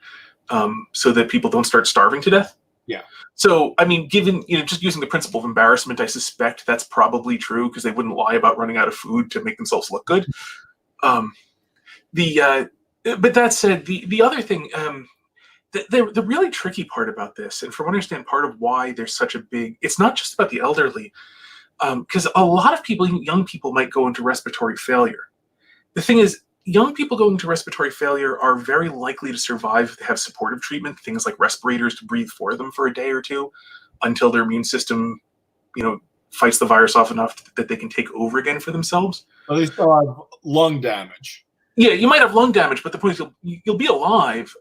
so that people don't start starving to death. Yeah. So, I mean, given, just using the principle of embarrassment, I suspect that's probably true, because they wouldn't lie about running out of food to make themselves look good. But that said, the other thing, the really tricky part about this, and from what I understand, part of why there's such a big, it's not just about the elderly, because a lot of people, young people, might go into respiratory failure. The thing is, young people going into respiratory failure are very likely to survive if they have supportive treatment, things like respirators to breathe for them for a day or two, until their immune system, fights the virus off enough that they can take over again for themselves. Well, they still have lung damage. Yeah, you might have lung damage, but the point is you'll be alive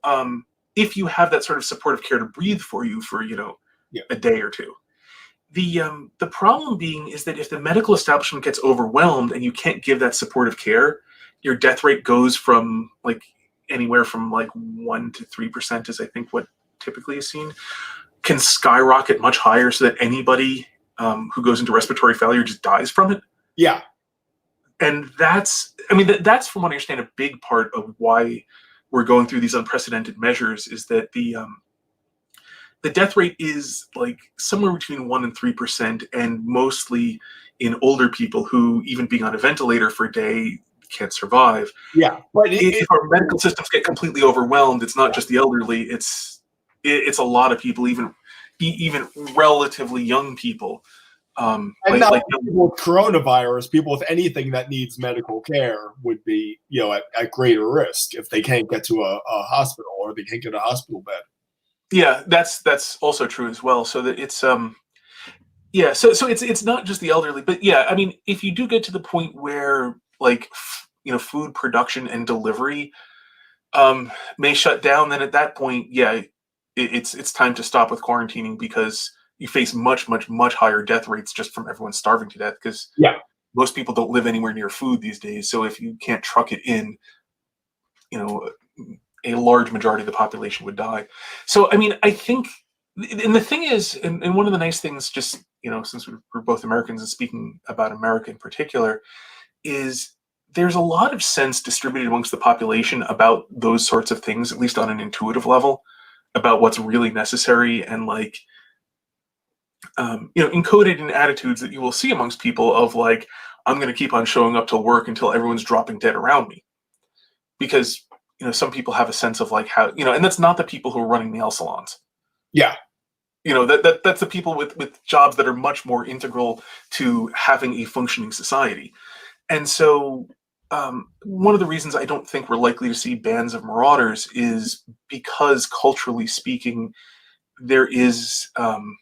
if you have that sort of supportive care to breathe for you for a day or two. The problem being is that if the medical establishment gets overwhelmed and you can't give that supportive care, your death rate goes from anywhere from 1% to 3%, is I think what typically is seen, can skyrocket much higher, so that anybody who goes into respiratory failure just dies from it. Yeah. And that's from what I understand, a big part of why we're going through these unprecedented measures, is that the death rate is somewhere between 1% and 3%, and mostly in older people who, even being on a ventilator for a day, can't survive. Yeah, but if our medical systems get completely overwhelmed, it's not just the elderly; it's a lot of people, even relatively young people. And now people with coronavirus, people with anything that needs medical care would be, at greater risk if they can't get to a hospital, or they can't get a hospital bed. Yeah, that's also true as well. So that it's so it's not just the elderly, but yeah, I mean, if you do get to the point where food production and delivery may shut down, then at that point, yeah, it's time to stop with quarantining, because you face much higher death rates just from everyone starving to death, because most people don't live anywhere near food these days. So if you can't truck it in, a large majority of the population would die. So I mean, I think, and the thing is, and one of the nice things, just since we're both Americans and speaking about America in particular, is there's a lot of sense distributed amongst the population about those sorts of things, at least on an intuitive level, about what's really necessary, and encoded in attitudes that you will see amongst people of I'm going to keep on showing up to work until everyone's dropping dead around me, because some people have a sense of how, and that's not the people who are running nail salons. Yeah. That's the people with jobs that are much more integral to having a functioning society. And so one of the reasons I don't think we're likely to see bands of marauders is because, culturally speaking, there is the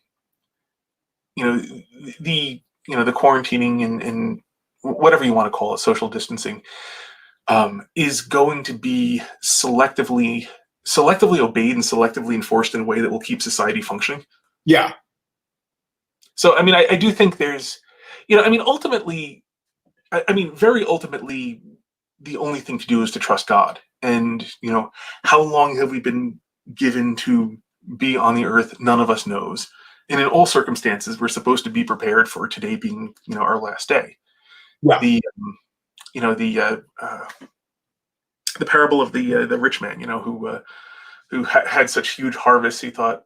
quarantining and whatever you want to call it, social distancing, is going to be selectively obeyed and selectively enforced in a way that will keep society functioning. Yeah. So, I mean, I do think there's, ultimately, very ultimately, the only thing to do is to trust God. And, how long have we been given to be on the earth? None of us knows. And in all circumstances, we're supposed to be prepared for today being, our last day. Yeah. The parable of the rich man, who had such huge harvests, he thought,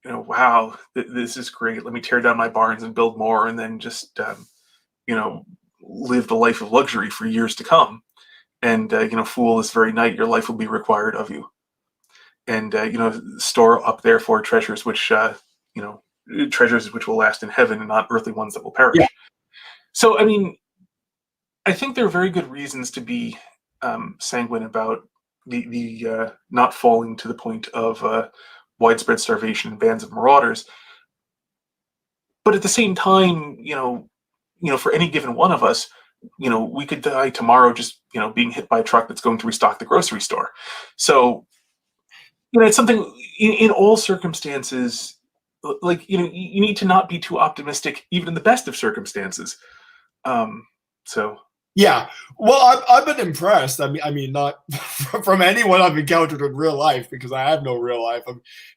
wow, this is great. Let me tear down my barns and build more, and then just, live the life of luxury for years to come. And, fool, this very night your life will be required of you. And, store up therefore treasures which, treasures which will last in heaven, and not earthly ones that will perish. Yeah. So, I mean, I think there are very good reasons to be sanguine about the not falling to the point of widespread starvation and bands of marauders. But at the same time, for any given one of us, we could die tomorrow just, being hit by a truck that's going to restock the grocery store. So, it's something in all circumstances, like, you need to not be too optimistic, even in the best of circumstances. So. Yeah, well, I've been impressed. I mean, not from anyone I've encountered in real life, because I have no real life.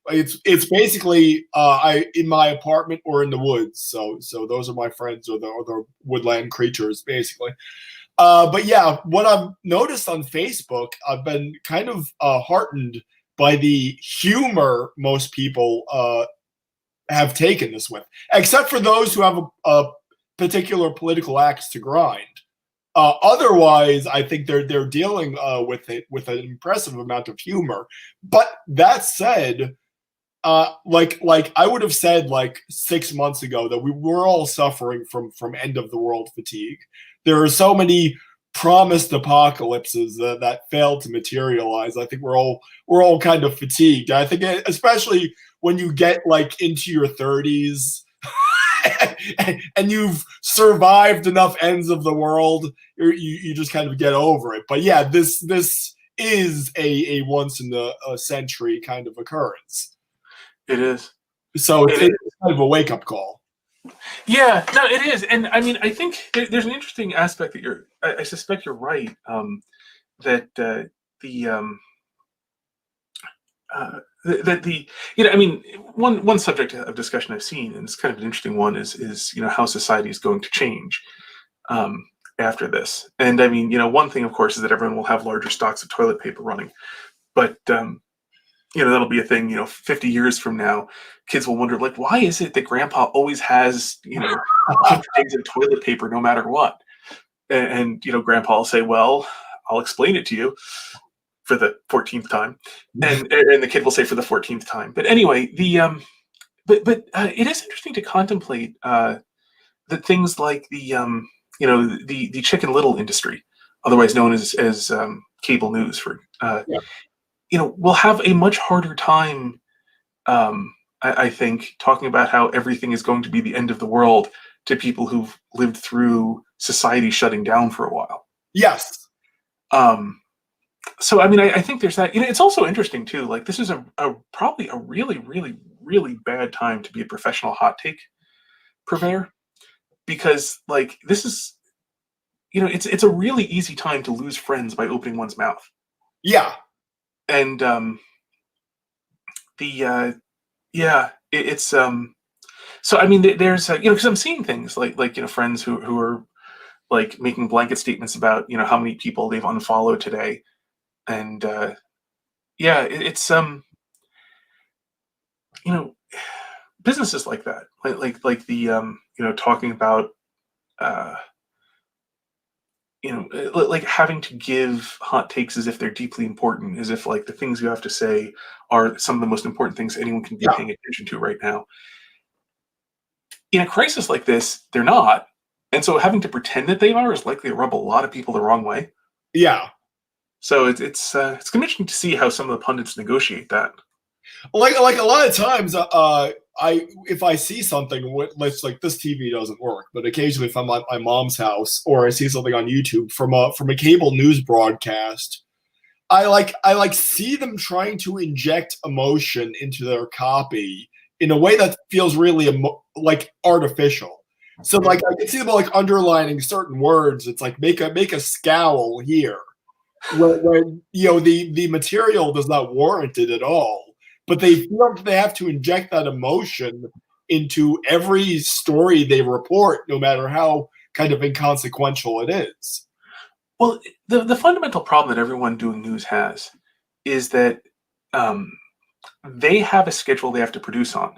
It's basically I in my apartment or in the woods. So those are my friends, or the woodland creatures, basically. But yeah, what I've noticed on Facebook, I've been kind of heartened by the humor most people have taken this with, except for those who have a particular political axe to grind. Otherwise, I think they're dealing with it with an impressive amount of humor. But that said, like I would have said like 6 months ago that we were all suffering from end of the world fatigue. There are so many promised apocalypses that failed to materialize. I think we're all kind of fatigued. I think especially when you get like into your 30s. And you've survived enough ends of the world, you just kind of get over it. But yeah, this is a once in a century kind of occurrence. It is. So it's kind of a wake up call. Yeah, no, it is. And I mean, I think there's an interesting aspect that I suspect you're right, that I mean, one subject of discussion I've seen, and it's kind of an interesting one, is how society is going to change after this. And I mean, one thing, of course, is that everyone will have larger stocks of toilet paper running, but that'll be a thing. 50 years from now, kids will wonder, like, why is it that Grandpa always has 100 days of toilet paper no matter what? And Grandpa will say, well, I'll explain it to you. For the 14th time, and the kid will say for the 14th time. But anyway, but it is interesting to contemplate that things like the Chicken Little industry, otherwise known as cable news, will have a much harder time. I think talking about how everything is going to be the end of the world to people who've lived through society shutting down for a while. Yes. So, I mean, I think there's that. It's also interesting, too. Like, this is probably a really, really, really bad time to be a professional hot take purveyor. Because, like, this is, it's a really easy time to lose friends by opening one's mouth. Yeah. And, it's, so, I mean, there's, because I'm seeing things like friends who are, like, making blanket statements about, how many people they've unfollowed today. And it's businesses like that, like the talking about like having to give hot takes as if they're deeply important, as if like the things you have to say are some of the most important things anyone can be paying attention to right now. In a crisis like this, they're not, and so having to pretend that they are is likely to rub a lot of people the wrong way. Yeah. So it's gonna be interesting to see how some of the pundits negotiate that. Like a lot of times, if I see something, like this TV doesn't work, but occasionally if I'm at my mom's house or I see something on YouTube from a cable news broadcast, I see them trying to inject emotion into their copy in a way that feels really like artificial. So like I can see them like underlining certain words. It's like make a scowl here. Where the material does not warrant it at all, but they feel they have to inject that emotion into every story they report, no matter how kind of inconsequential it is. Well, the fundamental problem that everyone doing news has is that they have a schedule they have to produce on.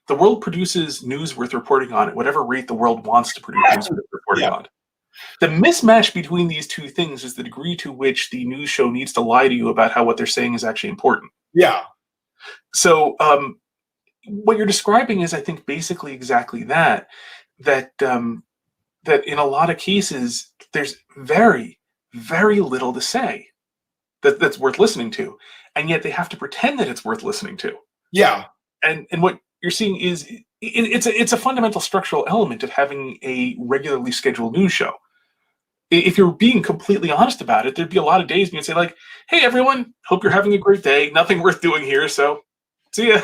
The world produces news worth reporting on at whatever rate the world wants to produce news worth reporting on. The mismatch between these two things is the degree to which the news show needs to lie to you about how what they're saying is actually important. Yeah. So what you're describing is, I think, basically exactly that in a lot of cases, there's very, very little to say that's worth listening to. And yet they have to pretend that it's worth listening to. Yeah. And what you're seeing is it's a fundamental structural element of having a regularly scheduled news show. if you're being completely honest about it, there'd be a lot of days when you'd say like, "Hey, everyone, hope you're having a great day. Nothing worth doing here, so see ya."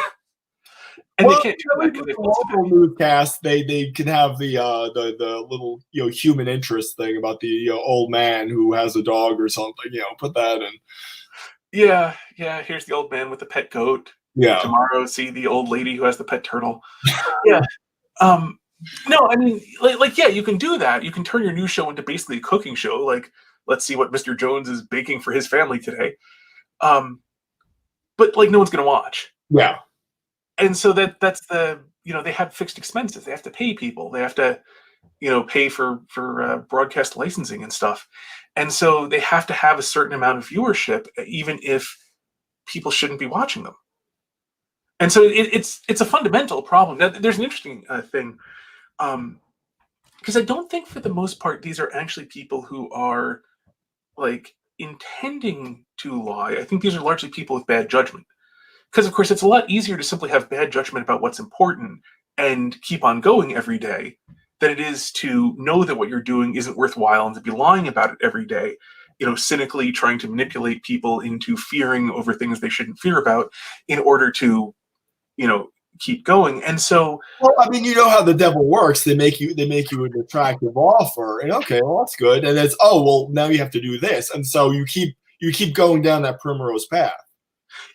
And they Well, can't do at that least because with they the feel so local newscast, they can have the little human interest thing about the old man who has a dog or something. Put that in. Yeah, yeah. Here's the old man with the pet goat. Yeah. Tomorrow, see the old lady who has the pet turtle. Yeah. Um, no, I mean, yeah, you can do that. You can turn your news show into basically a cooking show. Like, let's see what Mr. Jones is baking for his family today. But like, no one's going to watch. Yeah. And so that's the they have fixed expenses. They have to pay people. They have to pay for broadcast licensing and stuff. And so they have to have a certain amount of viewership, even if people shouldn't be watching them. And so it's a fundamental problem. Now, there's an interesting thing, because I don't think for the most part these are actually people who are like intending to lie. I think these are largely people with bad judgment. Because of course it's a lot easier to simply have bad judgment about what's important and keep on going every day than it is to know that what you're doing isn't worthwhile and to be lying about it every day, cynically trying to manipulate people into fearing over things they shouldn't fear about in order to keep going. And so, well, I mean, you know how the devil works. They make you an attractive offer, and okay, well, that's good. And it's, oh, well, now you have to do this, and so you keep going down that primrose path.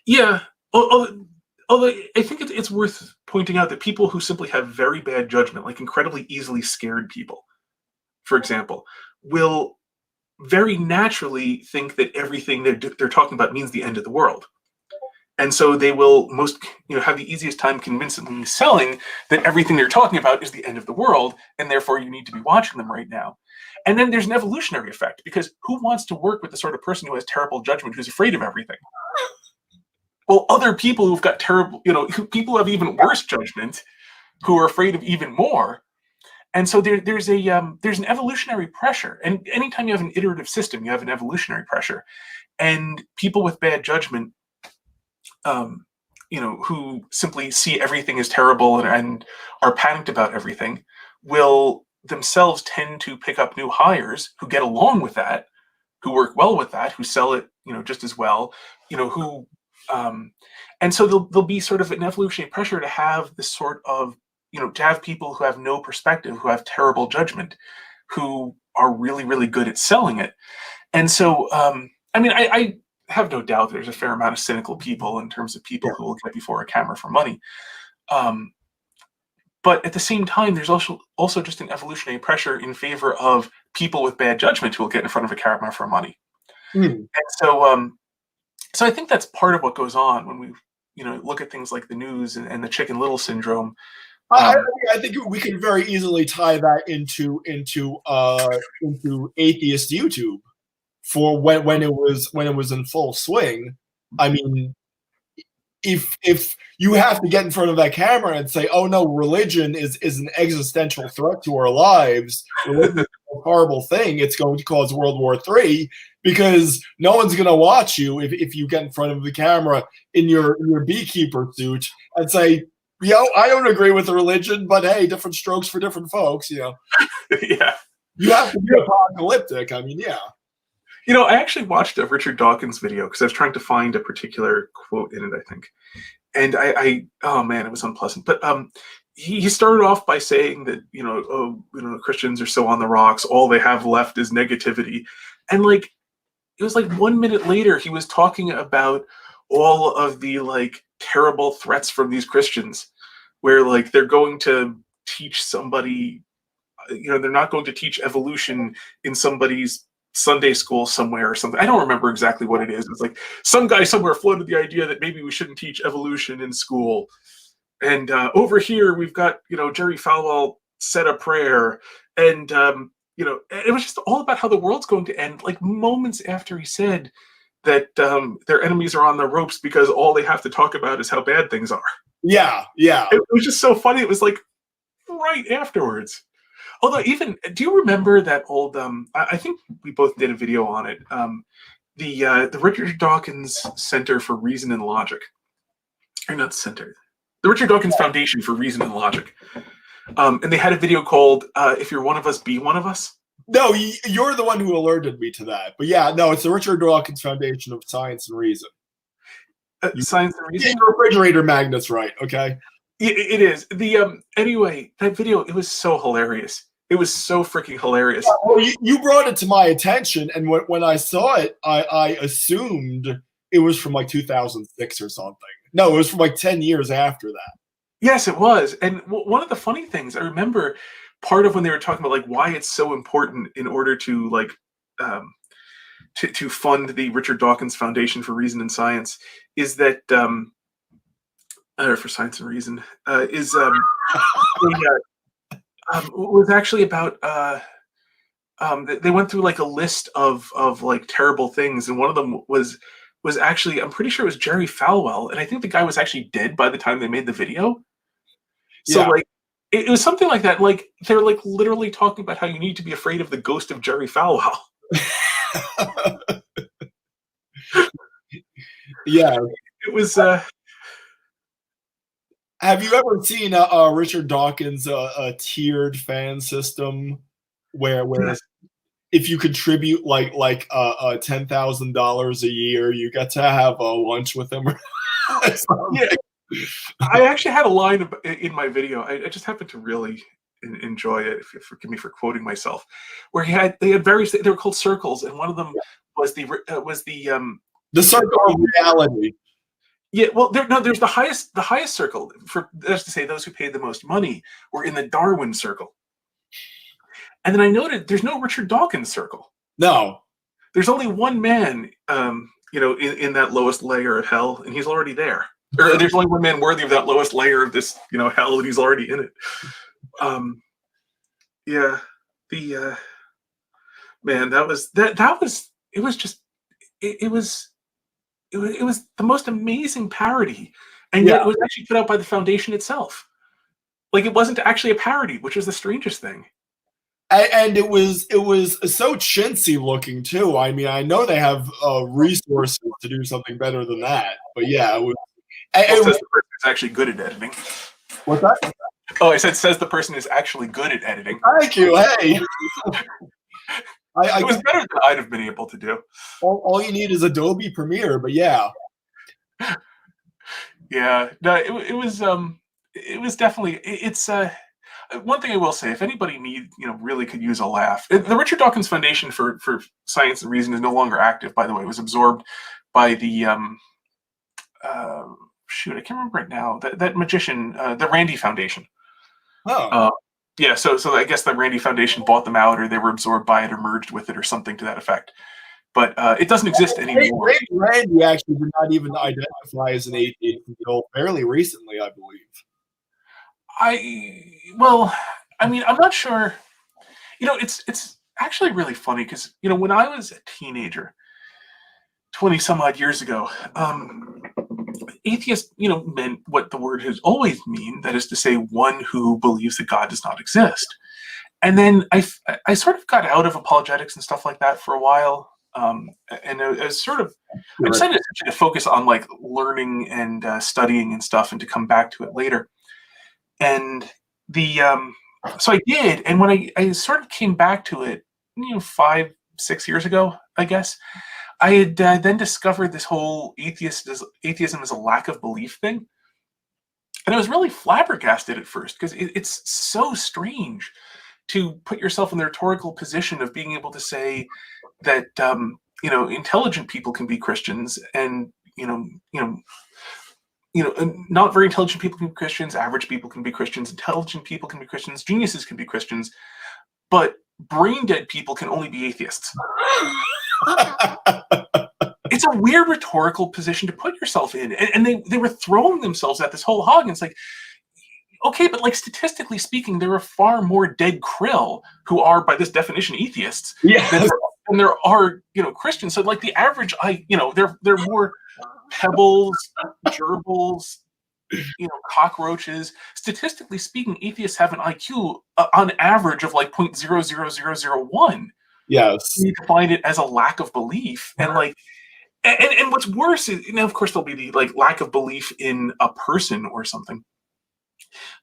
yeah. Although I think it's worth pointing out that people who simply have very bad judgment, like incredibly easily scared people, for example, will very naturally think that everything they're talking about means the end of the world. And so they will have the easiest time convincingly selling that everything they're talking about is the end of the world, and therefore you need to be watching them right now. And then there's an evolutionary effect, because who wants to work with the sort of person who has terrible judgment, who's afraid of everything? Well, other people who've got terrible, people who have even worse judgment, who are afraid of even more. And so there's an evolutionary pressure. And anytime you have an iterative system, you have an evolutionary pressure. And people with bad judgment, who simply see everything as terrible and are panicked about everything, will themselves tend to pick up new hires who get along with that, who work well with that, who sell it, just as well, who, and so there'll be sort of an evolutionary pressure to have this sort of, to have people who have no perspective, who have terrible judgment, who are really, really good at selling it. And so, I mean, I have no doubt there's a fair amount of cynical people in terms of people who will get before a camera for money. But at the same time, there's also just an evolutionary pressure in favor of people with bad judgment who will get in front of a camera for money. And so, so I think that's part of what goes on when we, look at things like the news and the Chicken Little syndrome. I think we can very easily tie that into atheist YouTube for when it was in full swing. I mean, if you have to get in front of that camera and say, "Oh no, religion is an existential threat to our lives. Religion is a horrible thing. It's going to cause World War III," because no one's going to watch you if you get in front of the camera in your beekeeper suit and say, I don't agree with the religion, but hey, different strokes for different folks, Yeah. You have to be apocalyptic. I mean, yeah. I actually watched a Richard Dawkins video because I was trying to find a particular quote in it, I think. And oh man, it was unpleasant. But he started off by saying that, Christians are so on the rocks, all they have left is negativity. And like, it was like 1 minute later, he was talking about all of the like terrible threats from these Christians, where like they're going to teach somebody, they're not going to teach evolution in somebody's Sunday school somewhere or something. I don't remember exactly what it is. It's like some guy somewhere floated the idea that maybe we shouldn't teach evolution in school. And over here, we've got, Jerry Falwell said a prayer. And, it was just all about how the world's going to end, like moments after he said that their enemies are on the ropes because all they have to talk about is how bad things are. Yeah. It was just so funny. It was like right afterwards. Although do you remember that old, I think we both did a video on it, the Richard Dawkins Center for Reason and Logic. Or not center. The Richard Dawkins Foundation for Reason and Logic. And they had a video called If You're One of Us, Be One of Us. No, you're the one who alerted me to that. But yeah, no, it's the Richard Dawkins Foundation of Science and Reason. Science and Reason? Get your refrigerator magnets right, okay? It is. Anyway, that video, it was so hilarious. It was so freaking hilarious. Well, you brought it to my attention, and when I saw it, I assumed it was from like 2006 or something. No, it was from like 10 years after that. Yes, it was. And one of the funny things, I remember part of when they were talking about like why it's so important in order to like to fund the Richard Dawkins Foundation for Reason and Science is that for Science and Reason was actually about they went through like a list of like terrible things, and one of them was actually, I'm pretty sure it was Jerry Falwell, and I think the guy was actually dead by the time they made the video. So Yeah. like it was something like that. Like they're like literally talking about how you need to be afraid of the ghost of Jerry Falwell. Yeah. It was Have you ever seen Richard Dawkins a tiered fan system where yes. if you contribute like $10,000 a year, you get to have a lunch with him? Yeah. I actually had a line in my video. I just happened to really enjoy it. If you forgive me for quoting myself, where they had various. They were called circles, and one of them was the circle of reality. Yeah, well, there's the highest circle for, that's to say, those who paid the most money were in the Darwin circle, and then I noted there's no Richard Dawkins circle. No, there's only one man, in that lowest layer of hell, and he's already there. Or there's only one man worthy of that lowest layer of this, hell, and he's already in it. Yeah, the man, that was it was just it was the most amazing parody, and yet it was actually put out by the foundation itself. Like it wasn't actually a parody, which is the strangest thing. And it was so chintzy looking too. I mean, I know they have resources to do something better than that, but yeah, it was. Says the person is actually good at editing. What's that? Oh, I said says the person is actually good at editing. Thank you. Hey. It was better than I'd have been able to do. All you need is Adobe Premiere, but yeah. Yeah. No, it was definitely, it's one thing I will say, if anybody really could use a laugh. The Richard Dawkins Foundation for Science and Reason is no longer active, by the way. It was absorbed by the I can't remember right now. That magician, the Randy Foundation. Oh. Yeah, so I guess the Randy Foundation bought them out, or they were absorbed by it, or merged with it, or something to that effect. But it doesn't exist anymore. Randy actually did not even identify as an atheist until fairly recently, I believe. I'm not sure. It's actually really funny because when I was a teenager, 20 some odd years ago, atheist, meant what the word has always mean. That is to say, one who believes that God does not exist. And then I sort of got out of apologetics and stuff like that for a while. And I was I decided to focus on like learning and studying and stuff, and to come back to it later. And so I did. And when I sort of came back to it, 5-6 years ago, I guess, I had then discovered this whole atheism as a lack of belief thing. And I was really flabbergasted at first, because it's so strange to put yourself in the rhetorical position of being able to say that, intelligent people can be Christians, and, not very intelligent people can be Christians, average people can be Christians, intelligent people can be Christians, geniuses can be Christians, but brain dead people can only be atheists. It's a weird rhetorical position to put yourself in, and they were throwing themselves at this whole hog, and it's like, okay, but like statistically speaking, there are far more dead krill who are, by this definition, atheists than there are Christians. So like the average, they're more pebbles, gerbils, cockroaches. Statistically speaking, atheists have an IQ on average of like 0.00001. Yes. You define it as a lack of belief, and like, and what's worse is, of course, there'll be the like lack of belief in a person or something.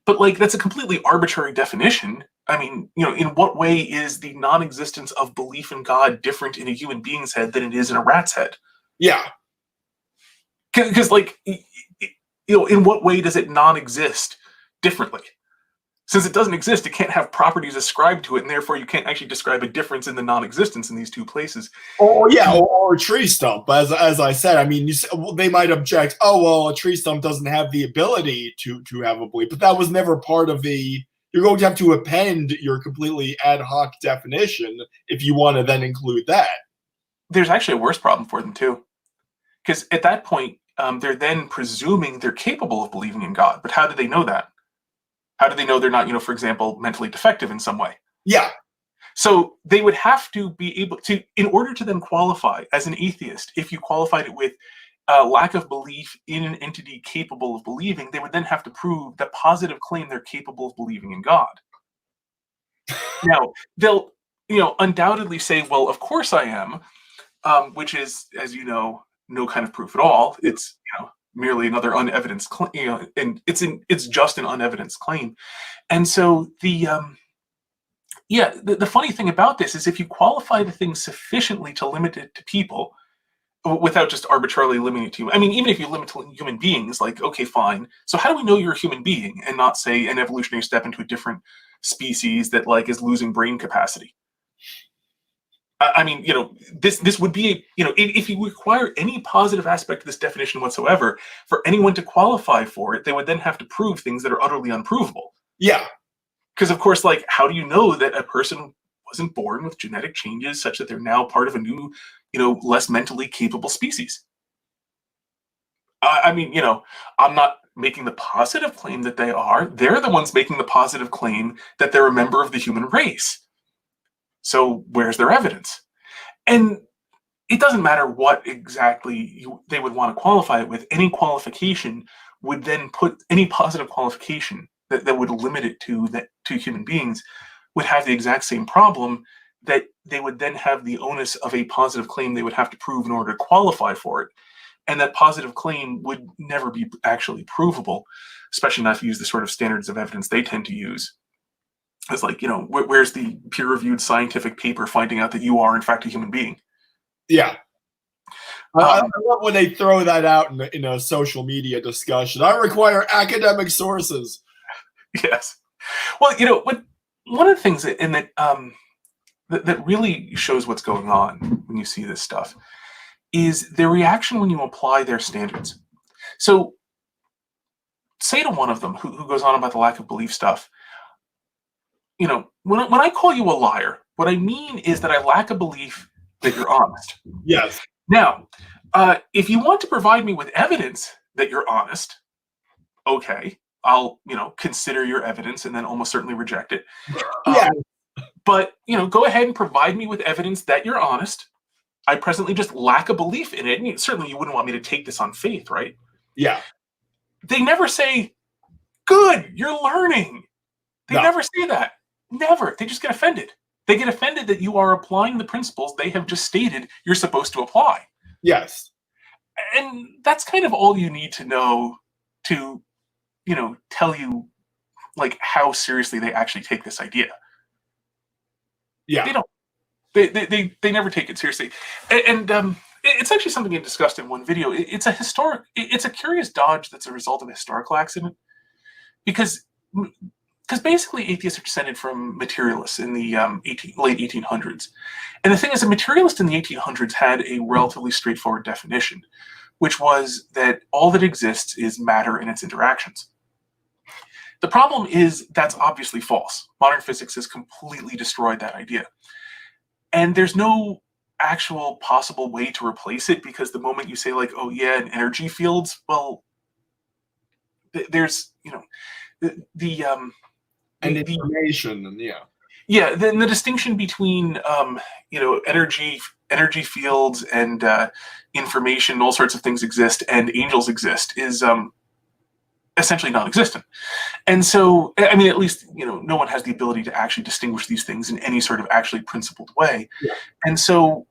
But like, that's a completely arbitrary definition. I mean, in what way is the non-existence of belief in God different in a human being's head than it is in a rat's head? Yeah. Because like, in what way does it non-exist differently? Since it doesn't exist, it can't have properties ascribed to it, and therefore you can't actually describe a difference in the non-existence in these two places. Or yeah, or a tree stump. As I said, I mean, they might object. Oh well, a tree stump doesn't have the ability to have a belief, but that was never part of the. You're going to have to append your completely ad hoc definition if you want to then include that. There's actually a worse problem for them too, because at that point, they're then presuming they're capable of believing in God. But how do they know that? How do they know they're not, for example, mentally defective in some way? Yeah. So they would have to be able to, in order to then qualify as an atheist, if you qualified it with a lack of belief in an entity capable of believing, they would then have to prove that positive claim they're capable of believing in God. Now, they'll, undoubtedly say, well, of course I am, which is, as you know, no kind of proof at all. It's, merely another unevidenced claim, and it's just an unevidenced claim. And so the funny thing about this is if you qualify the thing sufficiently to limit it to people without just arbitrarily limiting it to, I mean, even if you limit to human beings, like, okay, fine. So how do we know you're a human being and not say an evolutionary step into a different species that like is losing brain capacity? I mean, this would be, if you require any positive aspect of this definition whatsoever, for anyone to qualify for it, they would then have to prove things that are utterly unprovable. Yeah. Because, of course, like, how do you know that a person wasn't born with genetic changes such that they're now part of a new, less mentally capable species? I mean, I'm not making the positive claim that they are. They're the ones making the positive claim that they're a member of the human race. So where's their evidence? And it doesn't matter what exactly they would want to qualify it with. Any qualification would then put any positive qualification that would limit it to human beings would have the exact same problem, that they would then have the onus of a positive claim they would have to prove in order to qualify for it. And that positive claim would never be actually provable, especially not if you use the sort of standards of evidence they tend to use. It's like, where's the peer-reviewed scientific paper finding out that you are, in fact, a human being? Yeah. I love when they throw that out in a social media discussion. I require academic sources. Yes. Well, one of the things that really shows what's going on when you see this stuff is their reaction when you apply their standards. So say to one of them who goes on about the lack of belief stuff, when I call you a liar, what I mean is that I lack a belief that you're honest. Yes. Now, if you want to provide me with evidence that you're honest, okay, I'll, consider your evidence and then almost certainly reject it. Yeah. But, go ahead and provide me with evidence that you're honest. I presently just lack a belief in it. And certainly you wouldn't want me to take this on faith, right? Yeah. They never say, good, you're learning. They never say that. Never. They just get offended. They get offended that you are applying the principles they have just stated you're supposed to apply. Yes. And that's kind of all you need to know to, tell you, like, how seriously they actually take this idea. Yeah. They don't. They never take it seriously. And it's actually something I discussed in one video. It's a curious dodge that's a result of a historical accident. Because basically atheists are descended from materialists in the late 1800s. And the thing is, a materialist in the 1800s had a relatively straightforward definition, which was that all that exists is matter and its interactions. The problem is that's obviously false. Modern physics has completely destroyed that idea. And there's no actual possible way to replace it, because the moment you say, like, oh yeah, and energy fields, well, there's, and information, and yeah, then the distinction between energy fields and information, all sorts of things exist, and angels exist is essentially non-existent. And so, I mean, at least no one has the ability to actually distinguish these things in any sort of actually principled way. Yeah. And so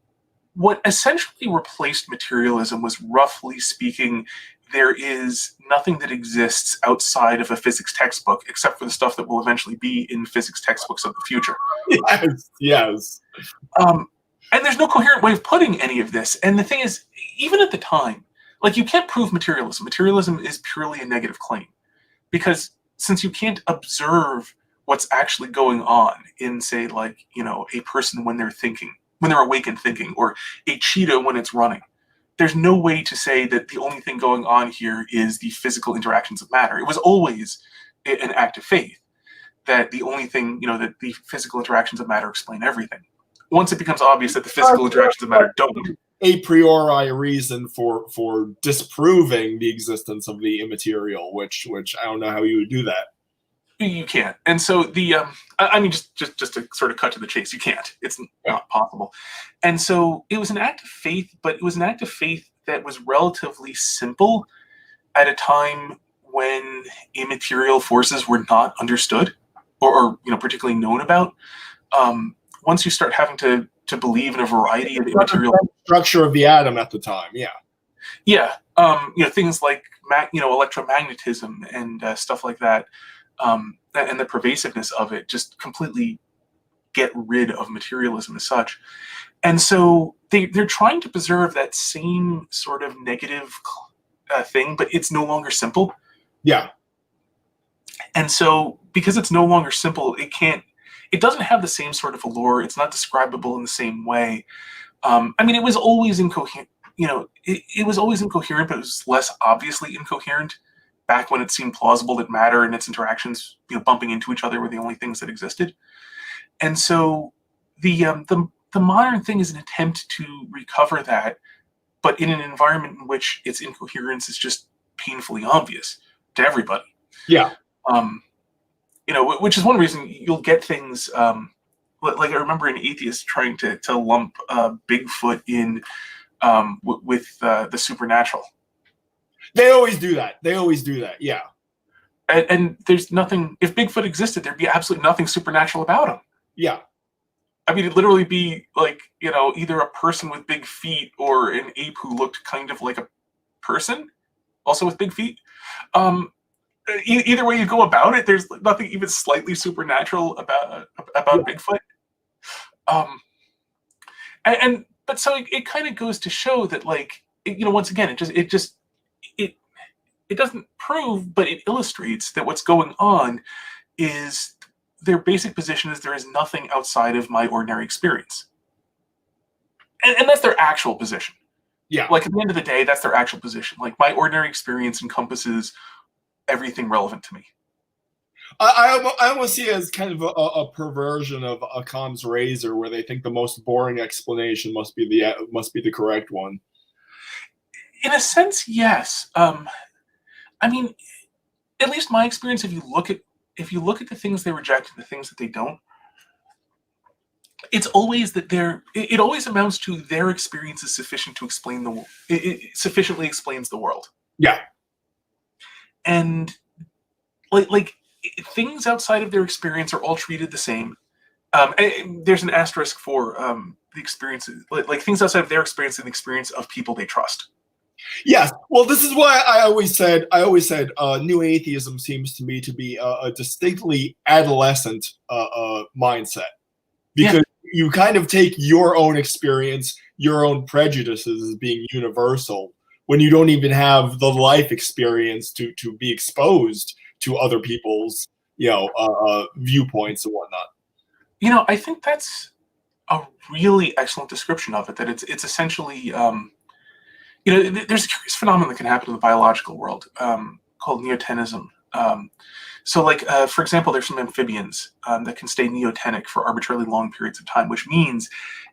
what essentially replaced materialism was, roughly speaking, there is nothing that exists outside of a physics textbook, except for the stuff that will eventually be in physics textbooks of the future. Yes, yes. And there's no coherent way of putting any of this. And the thing is, even at the time, like, you can't prove materialism. Materialism is purely a negative claim. Because since you can't observe what's actually going on in, say, like, you know, a person when they're thinking, when they're awake and thinking, or a cheetah when it's running, there's no way to say that the only thing going on here is the physical interactions of matter. It was always an act of faith that the only thing, you know, that the physical interactions of matter explain everything. Once it becomes obvious that the physical interactions of matter don't. A priori reason for disproving the existence of the immaterial, which I don't know how you would do that. You can't. And so the, I mean, just to sort of cut to the chase, you can't. It's not possible. And so it was an act of faith, but it was an act of faith that was relatively simple at a time when immaterial forces were not understood or you know, particularly known about. Once you start having to believe in a variety of immaterial structure of the atom at the time, yeah, you know, things like electromagnetism and stuff like that, and the pervasiveness of it just completely get rid of materialism as such. And so they're trying to preserve that same sort of negative thing, but it's no longer simple. Yeah. And so because it's no longer simple, it doesn't have the same sort of allure. It's not describable in the same way. I mean, it was always incoherent. You know, it was always incoherent, but it was less obviously incoherent back when it seemed plausible that matter and its interactions, you know, bumping into each other were the only things that existed. And so the modern thing is an attempt to recover that, but in an environment in which its incoherence is just painfully obvious to everybody. Yeah. You know, which is one reason you'll get things like I remember an atheist trying to lump Bigfoot in with the supernatural. They always do that. Yeah. And there's nothing. If Bigfoot existed, there'd be absolutely nothing supernatural about him. Yeah. I mean, it'd literally be like, you know, either a person with big feet or an ape who looked kind of like a person, also with big feet. Either way you go about it, there's nothing even slightly supernatural about Bigfoot. But so it kind of goes to show that, like, you know, once again, it doesn't prove, but it illustrates that what's going on is their basic position is there is nothing outside of my ordinary experience, and that's their actual position. Yeah. Like, at the end of the day, that's their actual position. Like, my ordinary experience encompasses everything relevant to me. I almost see it as kind of a perversion of Occam's razor, where they think the most boring explanation must be the correct one. In a sense, yes. I mean, at least my experience, if you look at the things they reject and the things that they don't, it's always that it always amounts to their experience is sufficient to explain the world. It sufficiently explains the world. Yeah. And like things outside of their experience are all treated the same. There's an asterisk for the experiences, like things outside of their experience and the experience of people they trust. Yes. Well, this is why I always said new atheism seems to me to be a distinctly adolescent mindset, because you kind of take your own experience, your own prejudices as being universal, when you don't even have the life experience to be exposed to other people's, you know, viewpoints and whatnot. You know, I think that's a really excellent description of it. That it's essentially, you know, there's a curious phenomenon that can happen in the biological world called neotenism. So, like, for example, there's some amphibians that can stay neotenic for arbitrarily long periods of time, which means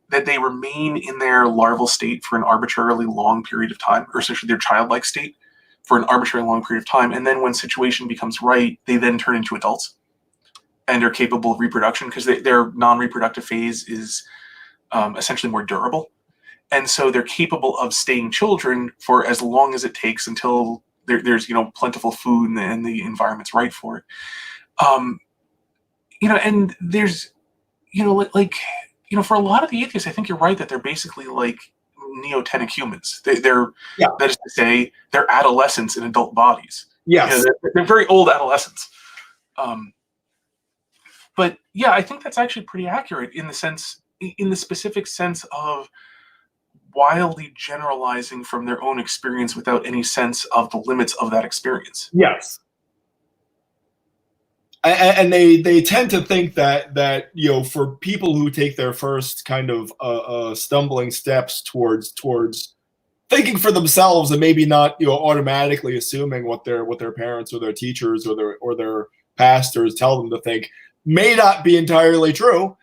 that they remain in their larval state for an arbitrarily long period of time, or essentially their childlike state for an arbitrarily long period of time. And then when situation becomes right, they then turn into adults and are capable of reproduction, because their non-reproductive phase is essentially more durable. And so they're capable of staying children for as long as it takes until there's, you know, plentiful food and the environment's right for it. You know, and there's, you know, like, you know, for a lot of the atheists, I think you're right that they're basically like neotenic humans. They're Yeah. that is to say, they're adolescents in adult bodies. Yes. They're very old adolescents. But yeah, I think that's actually pretty accurate in the specific sense of wildly generalizing from their own experience without any sense of the limits of that experience. Yes. And they tend to think that for people who take their first kind of stumbling steps towards thinking for themselves and maybe not automatically assuming what their parents or their teachers or their pastors tell them to think may not be entirely true,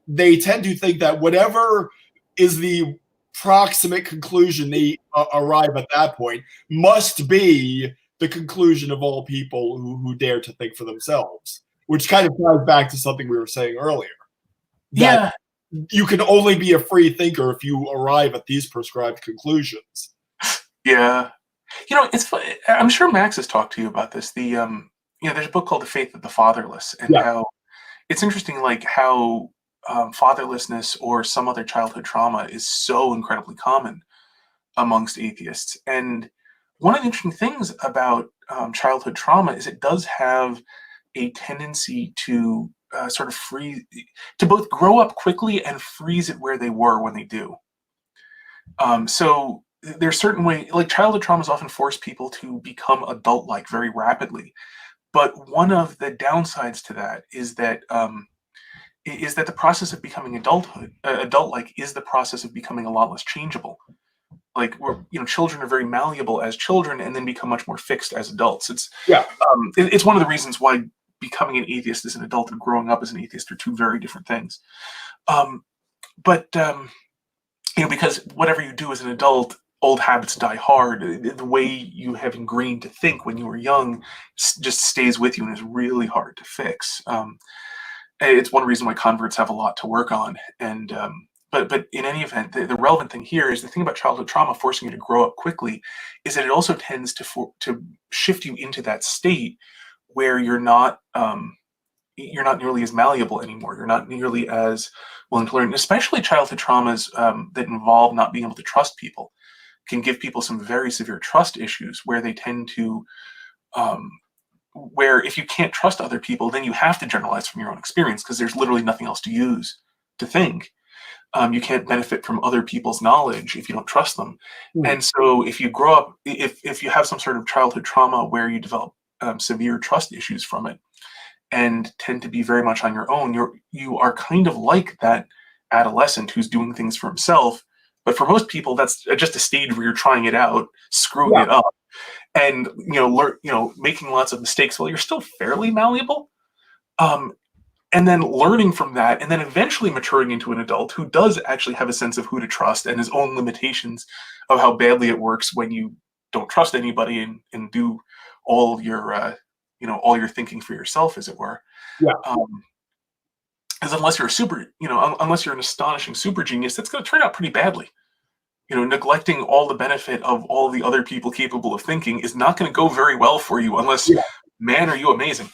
they tend to think that whatever is the proximate conclusion they arrive at that point must be the conclusion of all people who dare to think for themselves, which kind of ties back to something we were saying earlier. Yeah. You can only be a free thinker if you arrive at these prescribed conclusions. Yeah. It's funny. I'm sure Max has talked to you about this. There's a book called The Faith of the Fatherless, and how it's interesting, like how fatherlessness or some other childhood trauma is so incredibly common amongst atheists. And one of the interesting things about childhood trauma is it does have a tendency to sort of to both grow up quickly and freeze it where they were when they do. So there's certain way, like childhood traumas often force people to become adult-like very rapidly. But one of the downsides to that is that the process of becoming adult-like is the process of becoming a lot less changeable. Like children are very malleable as children and then become much more fixed as adults. It's one of the reasons why becoming an atheist as an adult and growing up as an atheist are two very different things. Because whatever you do as an adult, old habits die hard. The way you have ingrained to think when you were young just stays with you and is really hard to fix. It's one reason why converts have a lot to work on. And but in any event, the relevant thing here is the thing about childhood trauma forcing you to grow up quickly is that it also tends to shift you into that state where you're not nearly as malleable anymore. You're not nearly as willing to learn, especially childhood traumas that involve not being able to trust people can give people some very severe trust issues where they tend to, where if you can't trust other people, then you have to generalize from your own experience because there's literally nothing else to use to think. You can't benefit from other people's knowledge if you don't trust them. And so if you grow up, if you have some sort of childhood trauma where you develop severe trust issues from it and tend to be very much on your own, you are kind of like that adolescent who's doing things for himself. But for most people, that's just a stage where you're trying it out, screwing it up, and making lots of mistakes while you're still fairly malleable. And then learning from that, and then eventually maturing into an adult who does actually have a sense of who to trust and his own limitations of how badly it works when you don't trust anybody and do all your all your thinking for yourself, as it were. Because unless you're an astonishing super genius, that's going to turn out pretty badly. Neglecting all the benefit of all the other people capable of thinking is not going to go very well for you unless, man, are you amazing.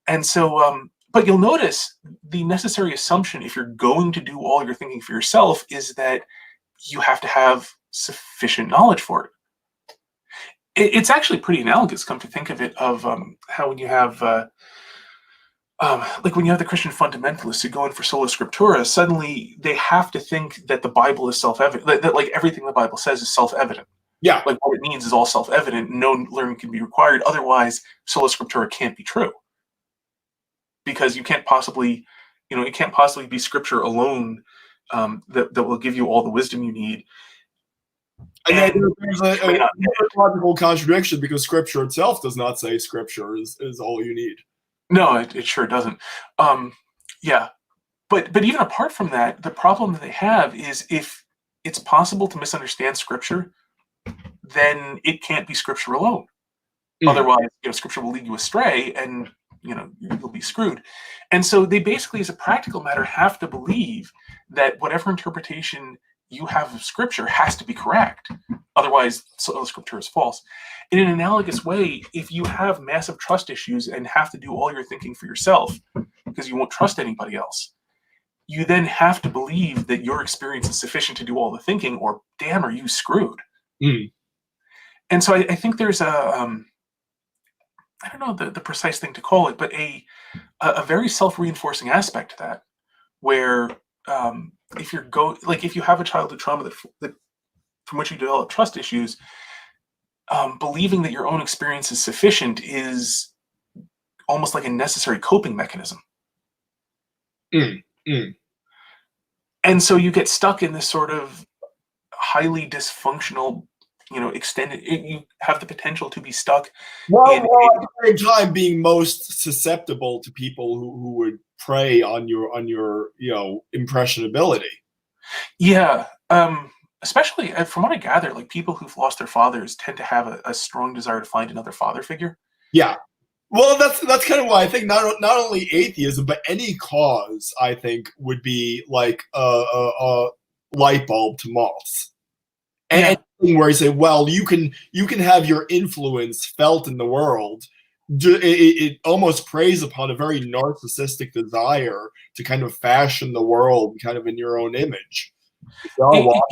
And so, but you'll notice the necessary assumption if you're going to do all your thinking for yourself is that you have to have sufficient knowledge for it. It's actually pretty analogous, come to think of it, of how when you have when you have the Christian fundamentalists who go in for sola scriptura, suddenly they have to think that the Bible is self-evident, that like everything the Bible says is self-evident. Like what it means is all self-evident. No learning can be required. Otherwise, sola scriptura can't be true. Because you can't possibly be scripture alone that will give you all the wisdom you need. And then there's a logical contradiction because scripture itself does not say scripture is all you need. No, it sure doesn't. But even apart from that, the problem that they have is if it's possible to misunderstand scripture, then it can't be scripture alone. Otherwise, scripture will lead you astray and you'll be screwed. And so they basically, as a practical matter, have to believe that whatever interpretation you have of scripture has to be correct. Otherwise, scripture is false. In an analogous way, if you have massive trust issues and have to do all your thinking for yourself because you won't trust anybody else, you then have to believe that your experience is sufficient to do all the thinking, or damn, are you screwed? Mm. And so I think there's I don't know the precise thing to call it, but a very self-reinforcing aspect to that, where if if you have a childhood trauma that from which you develop trust issues, believing that your own experience is sufficient is almost like a necessary coping mechanism. Mm. Mm. And so you get stuck in this sort of highly dysfunctional, extended. You have the potential to be stuck Well, in. at the same time, being most susceptible to people who would prey on your impressionability. Yeah, especially from what I gather, like people who've lost their fathers tend to have a strong desire to find another father figure. Yeah. Well, that's kind of why I think not only atheism, but any cause, I think, would be like a light bulb to moths. Yeah. Anything where you say, well, you can have your influence felt in the world. It almost preys upon a very narcissistic desire to kind of fashion the world kind of in your own image. Oh, well,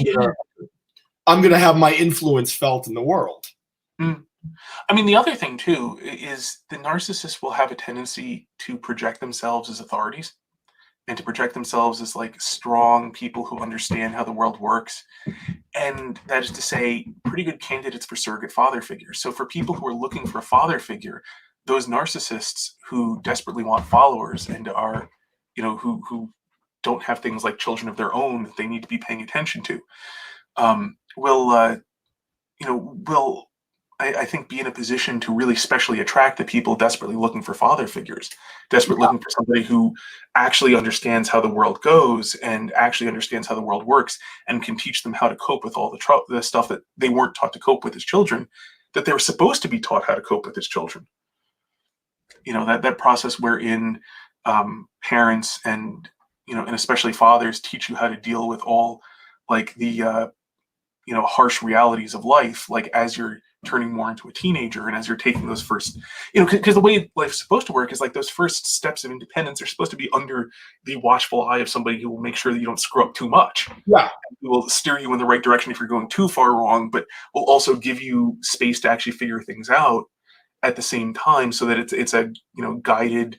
I'm gonna have my influence felt in the world. Mm. I mean, the other thing too is the narcissist will have a tendency to project themselves as authorities and to project themselves as like strong people who understand how the world works. And that is to say, pretty good candidates for surrogate father figures. So for people who are looking for a father figure, those narcissists who desperately want followers and are, who don't have things like children of their own that they need to be paying attention to, will I think be in a position to really specially attract the people desperately looking for father figures, desperately looking for somebody who actually understands how the world goes and actually understands how the world works and can teach them how to cope with all the stuff that they weren't taught to cope with as children, that they were supposed to be taught how to cope with as children. That process wherein parents and especially fathers teach you how to deal with all like the harsh realities of life, like as you're turning more into a teenager and as you're taking those first, because the way life's supposed to work is like those first steps of independence are supposed to be under the watchful eye of somebody who will make sure that you don't screw up too much. Yeah. Who will steer you in the right direction if you're going too far wrong, but will also give you space to actually figure things out at the same time, so that it's a guided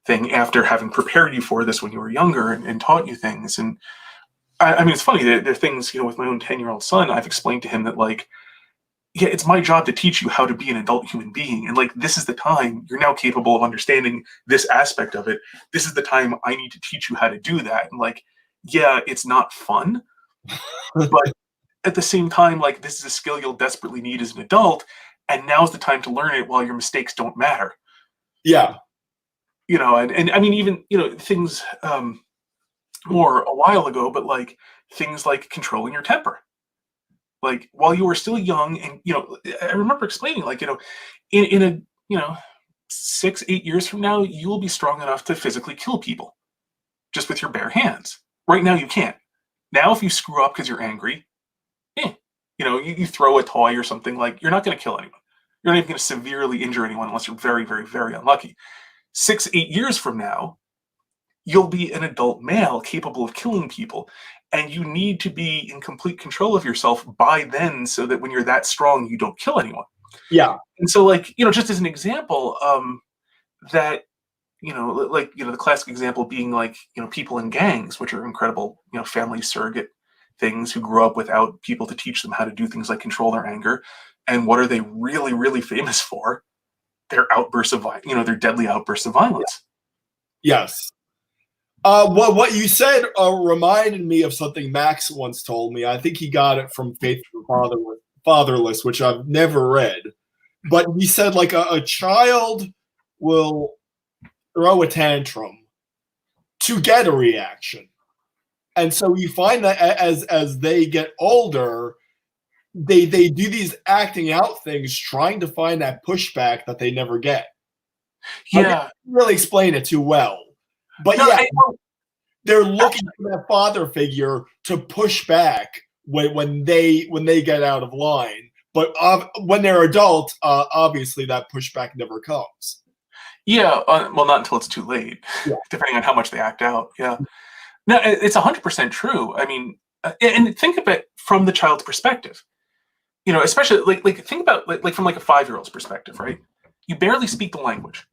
thing after having prepared you for this when you were younger and taught you things. And I mean, it's funny that there are things, with my own 10-year-old son, I've explained to him that like, yeah, it's my job to teach you how to be an adult human being. And like, this is the time you're now capable of understanding this aspect of it. This is the time I need to teach you how to do that. And like, yeah, it's not fun, but at the same time, like, this is a skill you'll desperately need as an adult. And now's the time to learn it while your mistakes don't matter. Yeah. And I mean, even, things more a while ago, but like things like controlling your temper. Like while you were still young, and I remember explaining, like, in a 6-8 years from now, you will be strong enough to physically kill people just with your bare hands. Right now, you can't. Now, if you screw up because you're angry, you throw a toy or something, like, you're not going to kill anyone. You're not even going to severely injure anyone unless you're very, very, very unlucky. 6-8 years from now, you'll be an adult male capable of killing people. And you need to be in complete control of yourself by then, so that when you're that strong, you don't kill anyone. Yeah. And so, like, just as an example, that, the classic example being like, people in gangs, which are incredible, family surrogate things, who grew up without people to teach them how to do things like control their anger. And what are they really, really famous for? Their outbursts of their deadly outbursts of violence. Yes. What you said reminded me of something Max once told me. I think he got it from Faith the Fatherless, which I've never read. But he said, like, a child will throw a tantrum to get a reaction. And so you find that as they get older, they do these acting out things, trying to find that pushback that they never get. Yeah. I didn't really explain it too well. But No, they're looking for that father figure to push back when they get out of line. But when they're adult, obviously that pushback never comes. Yeah, well, not until it's too late, Yeah. depending on how much they act out. Yeah. No, it's 100% true. I mean, and think of it from the child's perspective. You know, especially like think about like from like a 5-year-old's perspective, right? You barely speak the language.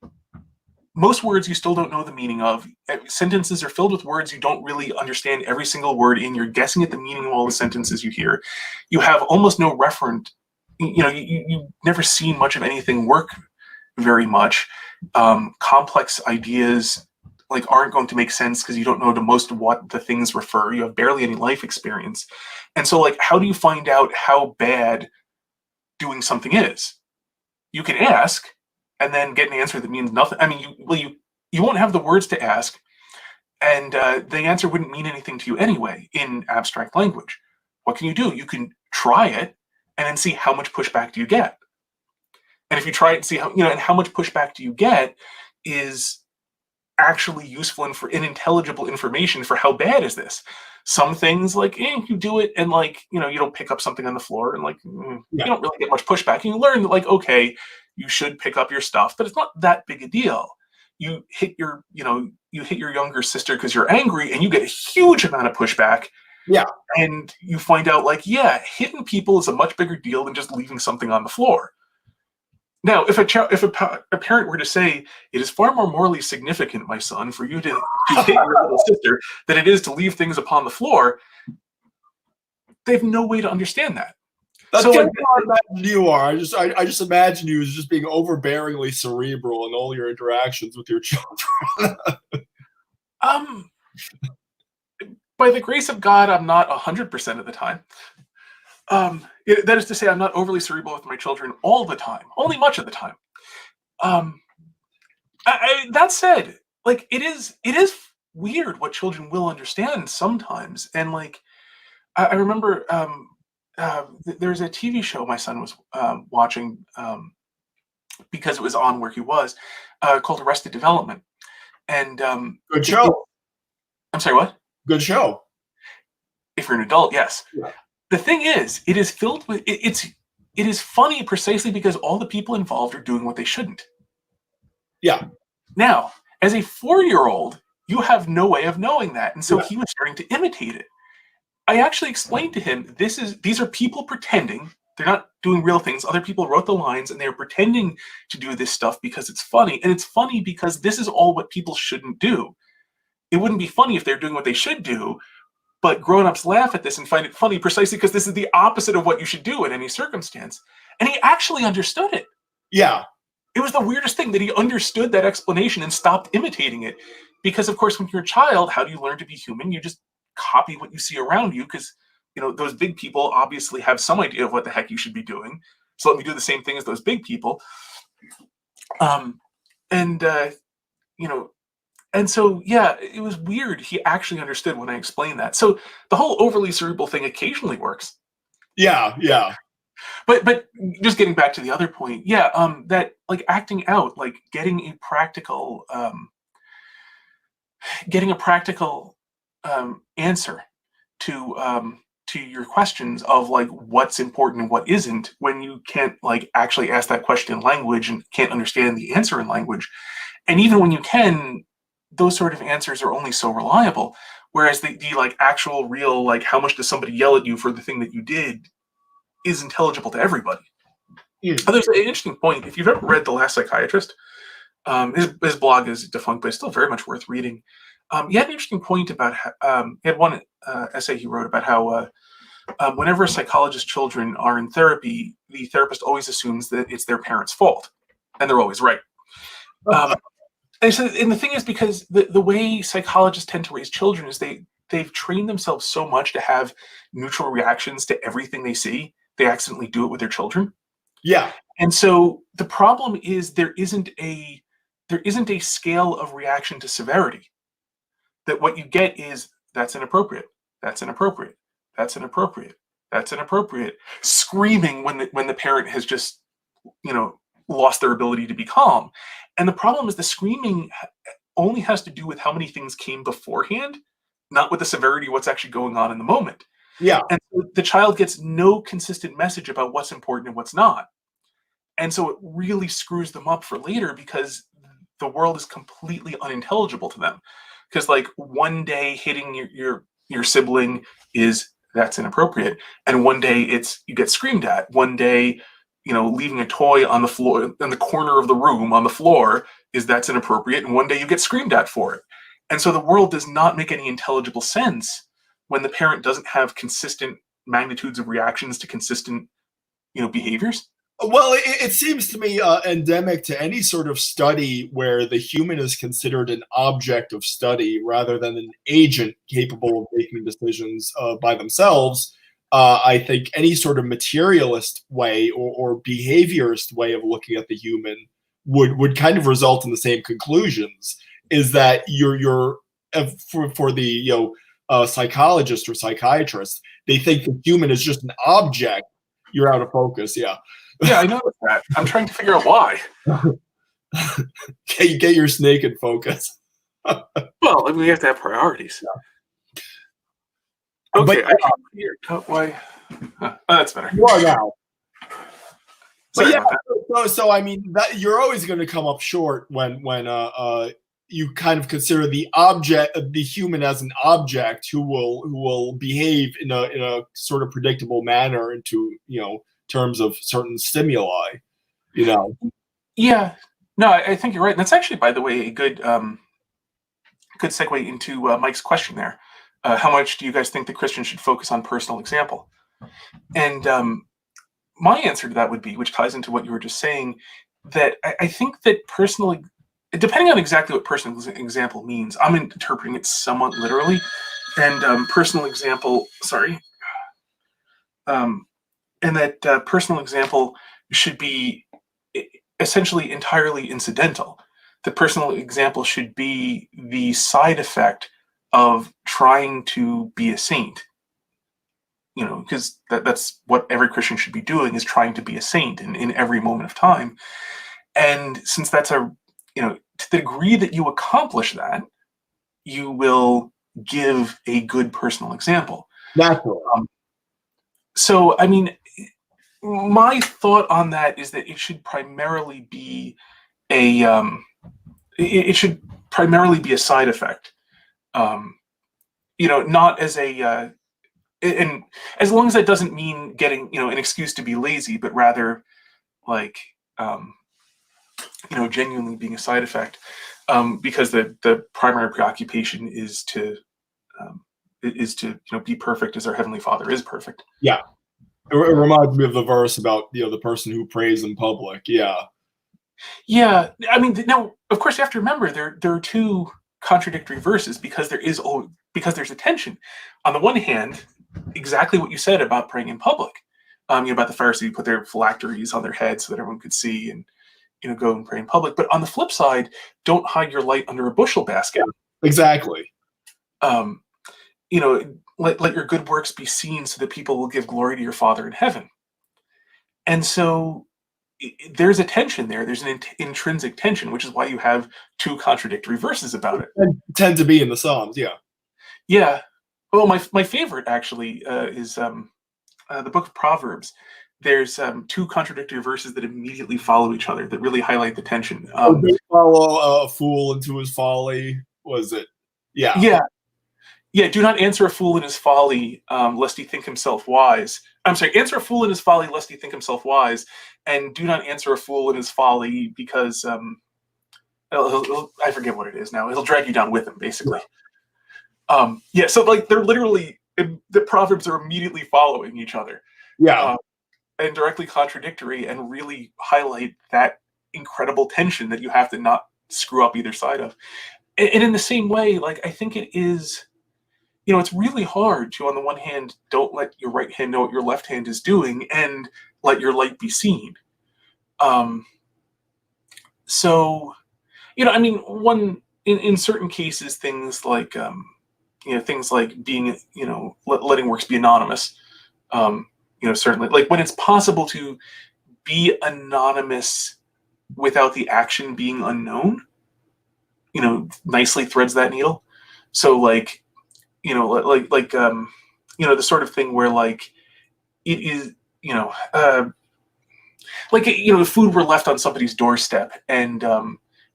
Most words you still don't know the meaning of. Sentences are filled with words you don't really understand every single word in. You're guessing at the meaning of all the sentences you hear. You have almost no referent. You know, you've never seen much of anything work very much. Complex ideas like aren't going to make sense because you don't know to most of what the things refer. You have barely any life experience. And so like, how do you find out how bad doing something is? You can ask and then get an answer that means nothing. I mean, you won't have the words to ask, and the answer wouldn't mean anything to you anyway in abstract language. What can you do? You can try it and then see how much pushback do you get. And if you try it and see how, you know, and how much pushback do you get is actually useful and for intelligible information for how bad is this. Some things like you do it and like, you know, you don't pick up something on the floor and like you don't really get much pushback. And you learn that like, okay, you should pick up your stuff, but it's not that big a deal. You hit your younger sister because you're angry and you get a huge amount of pushback. Yeah. And you find out like, yeah, hitting people is a much bigger deal than just leaving something on the floor. Now, if a parent were to say, it is far more morally significant, my son, for you to hit your little sister than it is to leave things upon the floor, they have no way to understand that. That's so kind of how I imagine you are. I just imagine you as just being overbearingly cerebral in all your interactions with your children. By the grace of God, I'm not 100% of the time. That is to say, I'm not overly cerebral with my children all the time, only much of the time. That said, like it is weird what children will understand sometimes. And like, I remember there's a TV show my son was watching because it was on where he was called Arrested Development. And good show. I'm sorry, what? Good show. If you're an adult, yes. Yeah. The thing is, it is filled with it is funny precisely because all the people involved are doing what they shouldn't. Yeah. Now, as a 4-year-old, you have no way of knowing that, and so he was starting to imitate it. I actually explained to him, these are people pretending. They're not doing real things. Other people wrote the lines, and they're pretending to do this stuff because it's funny, and it's funny because this is all what people shouldn't do. It wouldn't be funny if they're doing what they should do. But grown-ups laugh at this and find it funny precisely because this is the opposite of what you should do in any circumstance. And he actually understood it. Yeah. It was the weirdest thing that he understood that explanation and stopped imitating it. Because, of course, when you're a child, how do you learn to be human? You just copy what you see around you because, you know, those big people obviously have some idea of what the heck you should be doing. So let me do the same thing as those big people. You know, and so, yeah, it was weird. He actually understood when I explained that. So the whole overly cerebral thing occasionally works. Yeah, yeah. But just getting back to the other point, yeah, that like acting out, like getting a practical answer to your questions of like what's important and what isn't when you can't like actually ask that question in language and can't understand the answer in language. And even when you can, those sort of answers are only so reliable. Whereas the like actual real, like how much does somebody yell at you for the thing that you did is intelligible to everybody. There's an interesting point. If you've ever read The Last Psychiatrist, his blog is defunct, but it's still very much worth reading. He had an interesting point about how, he had one essay he wrote about how whenever a psychologist's children are in therapy, the therapist always assumes that it's their parents' fault, and they're always right. And the thing is, because the way psychologists tend to raise children is they've trained themselves so much to have neutral reactions to everything they see, they accidentally do it with their children. Yeah. And so the problem is there isn't a scale of reaction to severity. That what you get is that's inappropriate, that's inappropriate, that's inappropriate, that's inappropriate, screaming when the parent has just, you know, lost their ability to be calm. And the problem is the screaming only has to do with how many things came beforehand, not with the severity of what's actually going on in the moment. Yeah. And so the child gets no consistent message about what's important and what's not. And so it really screws them up for later because the world is completely unintelligible to them. because like one day hitting your sibling that's inappropriate, and one day you get screamed at. One day, leaving a toy on the floor in the corner of the room on the floor that's inappropriate, and one day you get screamed at for it. And so the world does not make any intelligible sense when the parent doesn't have consistent magnitudes of reactions to consistent, behaviors. Well, it seems to me endemic to any sort of study where the human is considered an object of study rather than an agent capable of making decisions by themselves. I think any sort of materialist way or behaviorist way of looking at the human would kind of result in the same conclusions. Is that you're for the psychologist or psychiatrist, they think the human is just an object. You're out of focus. Yeah. Yeah, I noticed that. I'm trying to figure out why. Get your snake in focus. Well, we have to have priorities. Yeah. Okay, I can't figure out why. That's better. You are now. But yeah, so I mean, that you're always going to come up short when you kind of consider the human as an object who will behave in a sort of predictable manner into terms of certain stimuli, Yeah, no, I think you're right. And that's actually, by the way, a good segue into Mike's question there. How much do you guys think the Christian should focus on personal example? And my answer to that would be, which ties into what you were just saying, that I think that personally, depending on exactly what personal example means, I'm interpreting it somewhat literally. And personal example, and that personal example should be essentially entirely incidental. The personal example should be the side effect of trying to be a saint. Because that's what every Christian should be doing, is trying to be a saint in every moment of time. And since that's to the degree that you accomplish that, you will give a good personal example. Naturally. So, I mean, my thought on that is that it should primarily be a side effect. Not as a and as long as that doesn't mean getting an excuse to be lazy, but rather like genuinely being a side effect, because the primary preoccupation is to be perfect as our Heavenly Father is perfect. Yeah. It reminds me of the verse about the person who prays in public. Yeah. Yeah. I mean, now of course you have to remember there are two contradictory verses because there's a tension. On the one hand, exactly what you said about praying in public. About the Pharisees who put their phylacteries on their head so that everyone could see and go and pray in public. But on the flip side, don't hide your light under a bushel basket. Yeah, exactly. Let your good works be seen so that people will give glory to your Father in heaven. And so there's a tension there. There's an intrinsic tension, which is why you have two contradictory verses about it. And tend to be in the Psalms, yeah. Yeah. Well, my favorite actually is the book of Proverbs. There's two contradictory verses that immediately follow each other that really highlight the tension. They follow a fool into his folly, was it? Yeah. Yeah. Yeah, do not answer a fool in his folly, lest he think himself wise. I'm sorry, answer a fool in his folly, lest he think himself wise, and do not answer a fool in his folly because I forget what it is now. He'll drag you down with him, basically. So like they're literally the Proverbs are immediately following each other. Yeah, and directly contradictory, and really highlight that incredible tension that you have to not screw up either side of. And in the same way, like I think it is. It's really hard to, on the one hand, don't let your right hand know what your left hand is doing and let your light be seen. In certain cases, things like being, letting works be anonymous. Certainly, like when it's possible to be anonymous without the action being unknown, nicely threads that needle. So like, the sort of thing where like it is, if food were left on somebody's doorstep and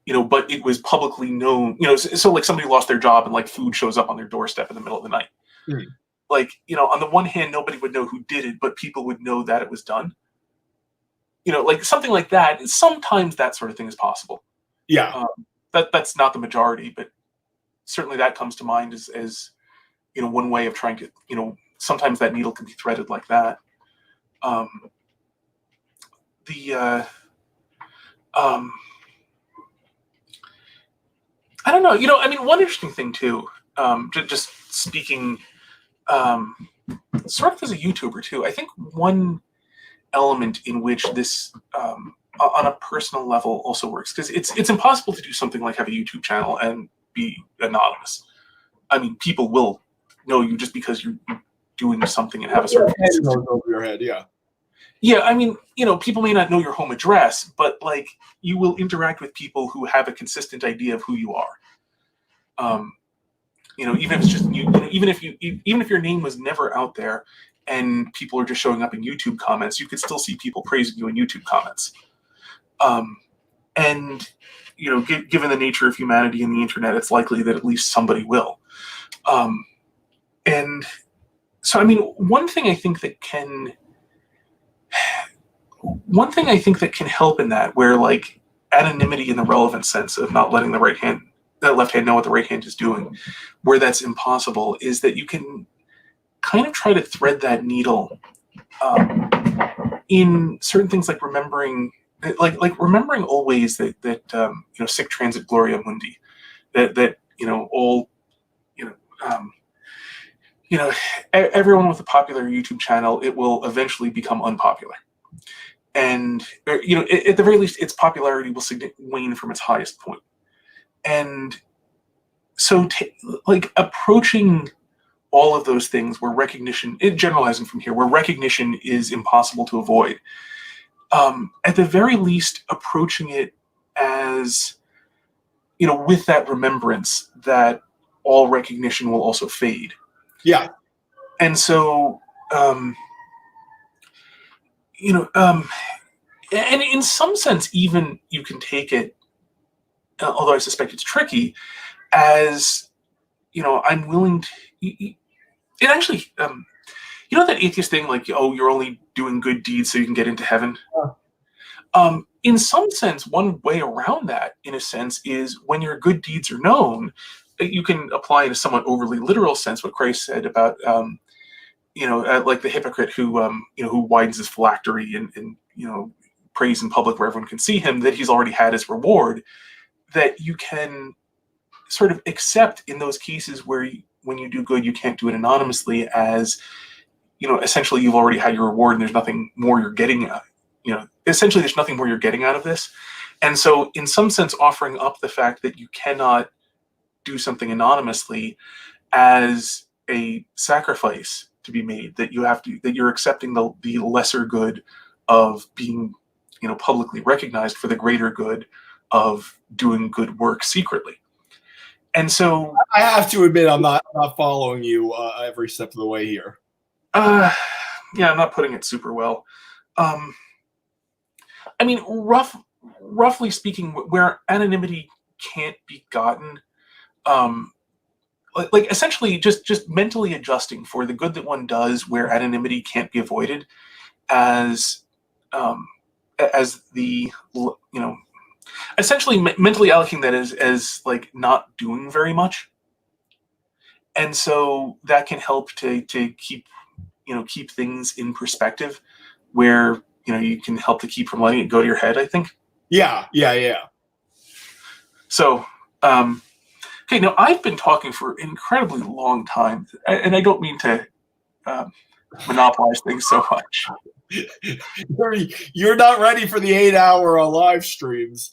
but it was publicly known, so like somebody lost their job and like food shows up on their doorstep in the middle of the night. Mm. Like, on the one hand, nobody would know who did it, but people would know that it was done. Like something like that. Sometimes that sort of thing is possible. Yeah. That's not the majority, but certainly that comes to mind as one way of trying to, sometimes that needle can be threaded like that. I don't know. I mean, one interesting thing too, just speaking sort of as a YouTuber too, I think one element in which this on a personal level also works, because it's impossible to do something like have a YouTube channel and be anonymous. I mean, people will know you just because you're doing something and have a certain over your head. Yeah. Yeah, I mean, people may not know your home address, but like you will interact with people who have a consistent idea of who you are. Even if it's just you, even if your name was never out there and people are just showing up in YouTube comments, you could still see people praising you in YouTube comments. And given the nature of humanity and the internet, it's likely that at least somebody will. And so, I mean, one thing I think that can help in that, where like anonymity in the relevant sense of not letting the left hand know what the right hand is doing, where that's impossible, is that you can kind of try to thread that needle in certain things, like remembering always that sic transit gloria mundi, that all everyone with a popular YouTube channel, it will eventually become unpopular. And, at the very least, its popularity will wane from its highest point. And so, approaching all of those things where recognition, generalizing from here, where recognition is impossible to avoid, at the very least, approaching it as, with that remembrance that all recognition will also fade. Yeah. And so, and in some sense, even you can take it, although I suspect it's tricky, as, I'm willing to, it actually, that atheist thing, like, oh, you're only doing good deeds so you can get into heaven. Yeah. In some sense, one way around that, in a sense, is when your good deeds are known, you can apply in a somewhat overly literal sense what Christ said about, like the hypocrite who widens his phylactery and prays in public where everyone can see him, that he's already had his reward. That you can sort of accept in those cases where when you do good, you can't do it anonymously, as, essentially you've already had your reward and there's nothing more you're getting out. Essentially there's nothing more you're getting out of this. And so in some sense, offering up the fact that you cannot do something anonymously as a sacrifice to be made, that you're accepting the lesser good of being, publicly recognized for the greater good of doing good work secretly. And so I have to admit, I'm not following you every step of the way here. Yeah, I'm not putting it super well. I mean, roughly speaking, where anonymity can't be gotten, like essentially just mentally adjusting for the good that one does where anonymity can't be avoided, as the essentially mentally allocating that as like not doing very much. And so that can help to keep things in perspective, where you can help to keep from letting it go to your head, I think. Yeah. So okay, now I've been talking for an incredibly long time, and I don't mean to monopolize things so much. You're not ready for the 8-hour live streams.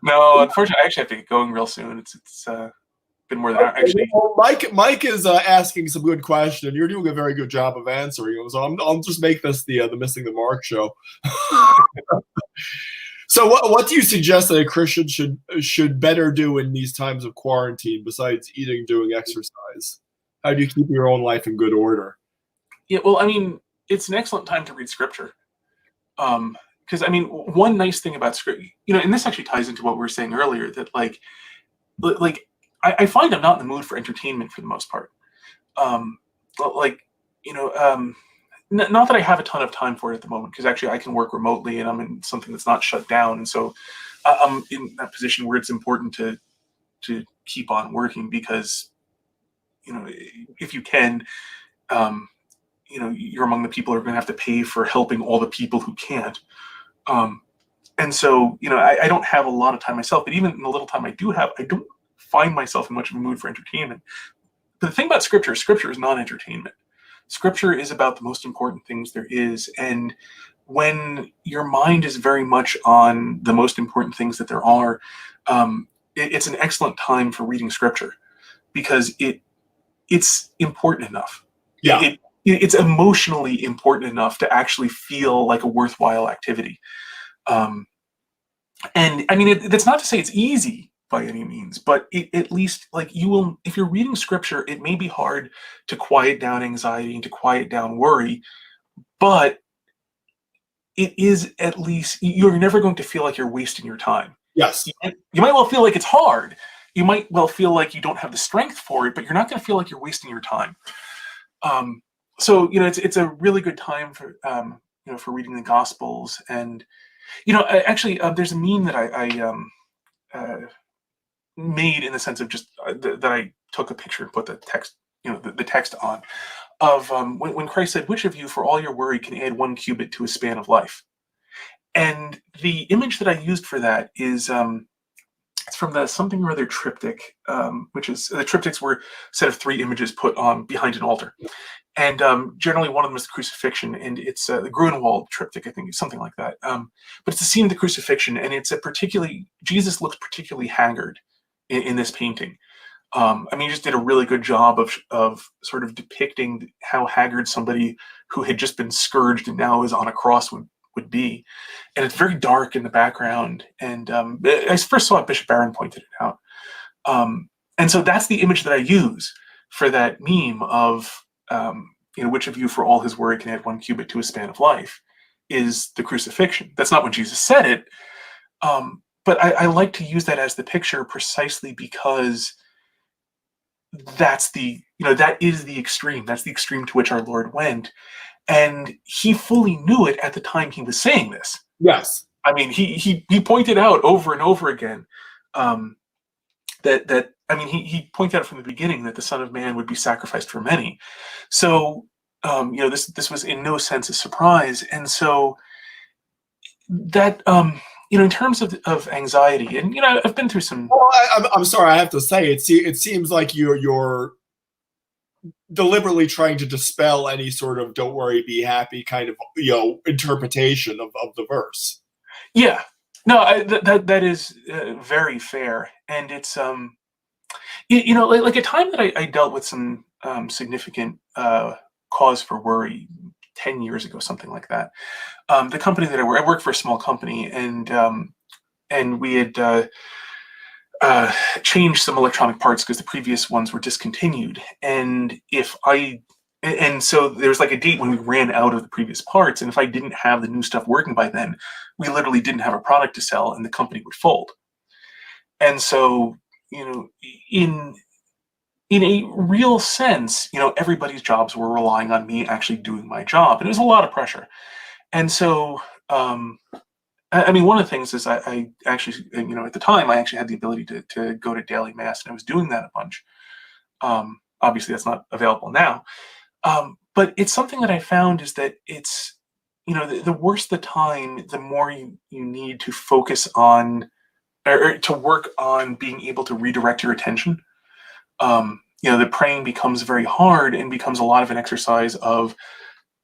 No, unfortunately, I actually have to get going real soon. It's been more than actually. Well, Mike is asking some good questions. You're doing a very good job of answering them. So I'll just make this the Missing the Mark show. So what do you suggest that a Christian should better do in these times of quarantine besides eating, doing exercise? How do you keep your own life in good order? Yeah, well, I mean, it's an excellent time to read scripture. because I mean, one nice thing about script, and this actually ties into what we were saying earlier, that I find I'm not in the mood for entertainment for the most part. Um, like, not that I have a ton of time for it at the moment, because actually I can work remotely and I'm in something that's not shut down, and so I'm in that position where it's important to keep on working, because if you can, you're among the people who are going to have to pay for helping all the people who can't. And so, I don't have a lot of time myself, but even in the little time I do have, I don't find myself in much of a mood for entertainment. But the thing about scripture is not entertainment. Scripture is about the most important things there is. And when your mind is very much on the most important things that there are, it's an excellent time for reading scripture, because it's important enough. Yeah. It's emotionally important enough to actually feel like a worthwhile activity. And I mean, that's not to say it's easy by any means, but at least, like, you will, if you're reading scripture, it may be hard to quiet down anxiety and to quiet down worry, but it is, at least, you're never going to feel like you're wasting your time. Yes. You might well feel like it's hard. You might well feel like you don't have the strength for it, but you're not going to feel like you're wasting your time. So it's a really good time for for reading the Gospels. And actually, there's a meme that I made, in the sense of just that I took a picture and put the text, the text on, of when Christ said, "Which of you, for all your worry, can add 1 cubit to a span of life?" And the image that I used for that is it's from the something or other triptych, which is, the triptychs were a set of 3 images put on behind an altar. And generally one of them is the crucifixion, and it's the Grunewald triptych, I think, something like that. But it's the scene of the crucifixion, and it's Jesus looks particularly haggard in this painting. I mean, he just did a really good job of sort of depicting how haggard somebody who had just been scourged and now is on a cross would be. And it's very dark in the background. And I first saw it, Bishop Barron pointed it out. And so that's the image that I use for that meme of, which of you, for all his worry, can add 1 cubit to a span of life, is the crucifixion. That's not when Jesus said it. But I like to use that as the picture, precisely because that's that is the extreme. That's the extreme to which our Lord went. And he fully knew it at the time he was saying this. Yes. I mean, he pointed out over and over again that he pointed out from the beginning that the Son of Man would be sacrificed for many. So this was in no sense a surprise. And so that in terms of anxiety, and I've been through some. Well, I'm sorry, I have to say, it seems like you're deliberately trying to dispel any sort of "don't worry, be happy" kind of interpretation of the verse. Yeah, no, that is very fair, and it's like a time that I dealt with some significant cause for worry 10 years ago, something like that. The company that I work for, a small company, and we had changed some electronic parts because the previous ones were discontinued. And so there was like a date when we ran out of the previous parts, and if I didn't have the new stuff working by then, we literally didn't have a product to sell, and the company would fold. And so, in a real sense, everybody's jobs were relying on me actually doing my job, and it was a lot of pressure. And so, I mean, one of the things is I actually, at the time, I actually had the ability to go to daily mass, and I was doing that a bunch. Obviously, that's not available now. But it's something that I found is that it's, the worse the time, the more you need to focus on, or to work on being able to redirect your attention. The praying becomes very hard and becomes a lot of an exercise of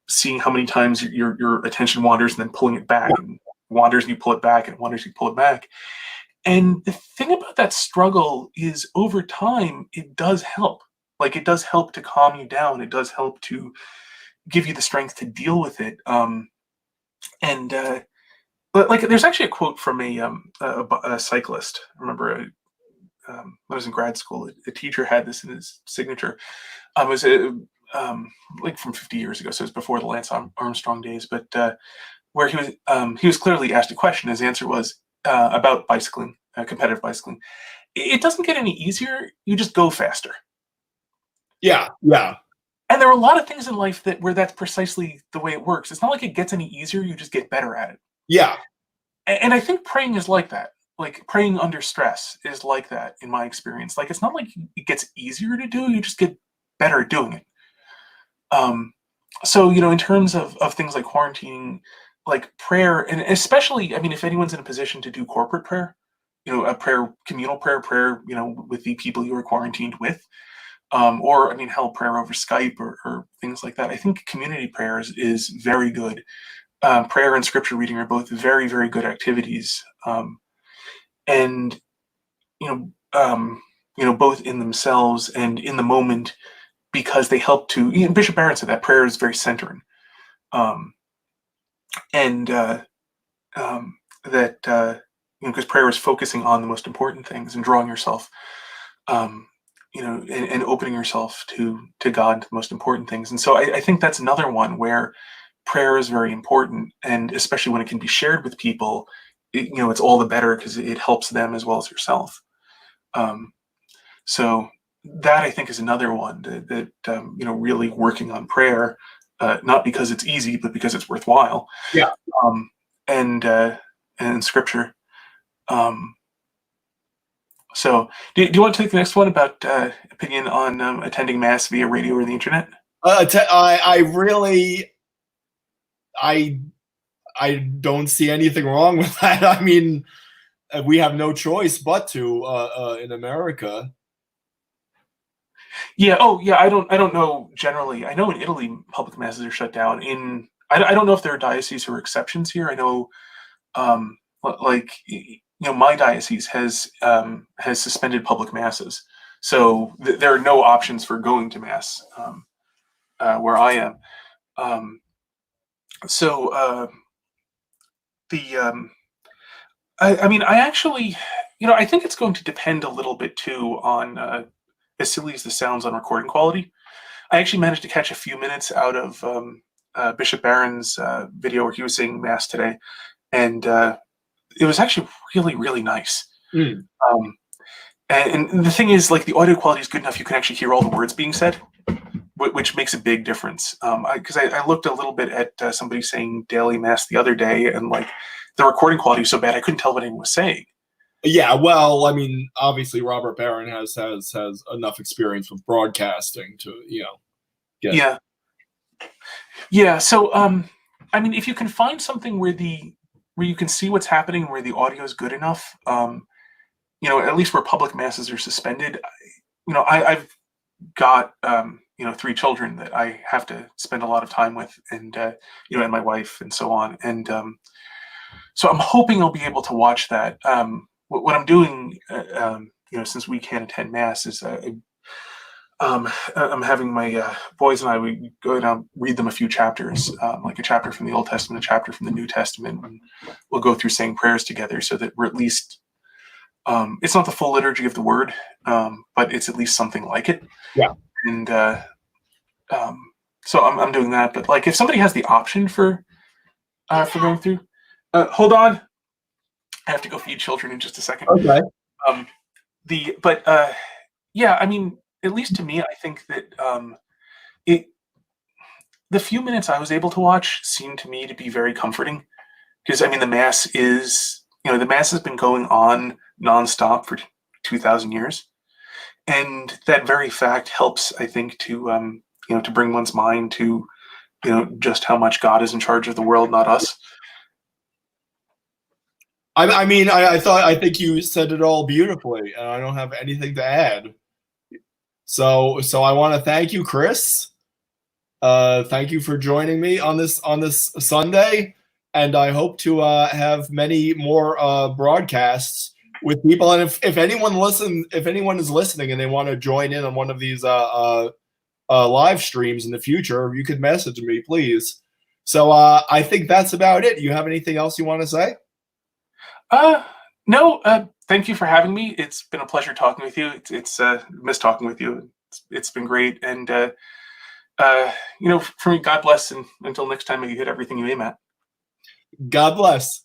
seeing how many times your attention wanders and then pulling it back, and wanders and you pull it back, and wanders and you pull it back. And the thing about that struggle is, over time, it does help. Like, it does help to calm you down. It does help to give you the strength to deal with it. But like, there's actually a quote from a cyclist. I remember when I was in grad school, a teacher had this in his signature. It was like from 50 years ago, so it was before the Lance Armstrong days. But where he was clearly asked a question. His answer was about bicycling, competitive bicycling. It doesn't get any easier. You just go faster. Yeah, yeah. And there are a lot of things in life where that's precisely the way it works. It's not like it gets any easier. You just get better at it. Yeah. And I think praying is like that. Like praying under stress is like that in my experience. Like it's not like it gets easier to do. You just get better at doing it. So, in terms of things like quarantining, like prayer, and especially, I mean, if anyone's in a position to do corporate prayer, a communal prayer, with the people you are quarantined with, or, I mean, hell, prayer over Skype or things like that. I think community prayers is very good. Prayer and scripture reading are both very, very good activities. And, both in themselves and in the moment, because they help to, Bishop Barron said that prayer is very centering. And that, because prayer is focusing on the most important things and drawing yourself, and opening yourself to God, the most important things. And so I think that's another one where prayer is very important. And especially when it can be shared with people, it's all the better because it helps them as well as yourself. So that I think is another one that really working on prayer, not because it's easy, but because it's worthwhile. Yeah. And scripture. So do you want to take the next one about opinion on attending mass via radio or the internet? I don't see anything wrong with that. I mean, we have no choice but to in America. Yeah. Oh, yeah. I don't know generally. I know in Italy, public masses are shut down. I don't know if there are dioceses or exceptions here. I know, my diocese has suspended public masses, so there are no options for going to mass where I am. I mean, I actually, I think it's going to depend a little bit too on. As silly as this sounds on recording quality, I actually managed to catch a few minutes out of Bishop Barron's video where he was saying mass today, and it was actually really, really nice. Mm. And the thing is, like, the audio quality is good enough you can actually hear all the words being said, which makes a big difference. Because I looked a little bit at somebody saying daily mass the other day, and like the recording quality was so bad I couldn't tell what anyone was saying. Yeah, well, I mean, obviously Robert Barron has enough experience with broadcasting to, get. Yeah. So, I mean, if you can find something where you can see what's happening, where the audio is good enough, at least where public masses are suspended, I've got 3 children that I have to spend a lot of time with, and and my wife and so on, and so I'm hoping I'll be able to watch that. What I'm doing, since we can't attend mass, is I'm having my boys and we go down, read them a few chapters, like a chapter from the Old Testament, a chapter from the New Testament, and we'll go through saying prayers together so that we're at least, it's not the full liturgy of the word, but it's at least something like it. Yeah. And so I'm doing that. But like, if somebody has the option for going through, hold on. I have to go feed children in just a second. Okay. Yeah, I mean, at least to me, I think that the few minutes I was able to watch seemed to me to be very comforting, because I mean, the mass has been going on nonstop for 2,000 years, and that very fact helps, I think, to to bring one's mind to just how much God is in charge of the world, not us. I mean, I think you said it all beautifully, and I don't have anything to add. So I want to thank you, Chris. Thank you for joining me on this Sunday, and I hope to have many more broadcasts with people. And if anyone is listening and they want to join in on one of these live streams in the future, you could message me, please. So I think that's about it. You have anything else you want to say? No, thank you for having me. It's been a pleasure talking with you. It's missed talking with you. It's been great. And, for me, God bless. And until next time, may you hit everything you aim at. God bless.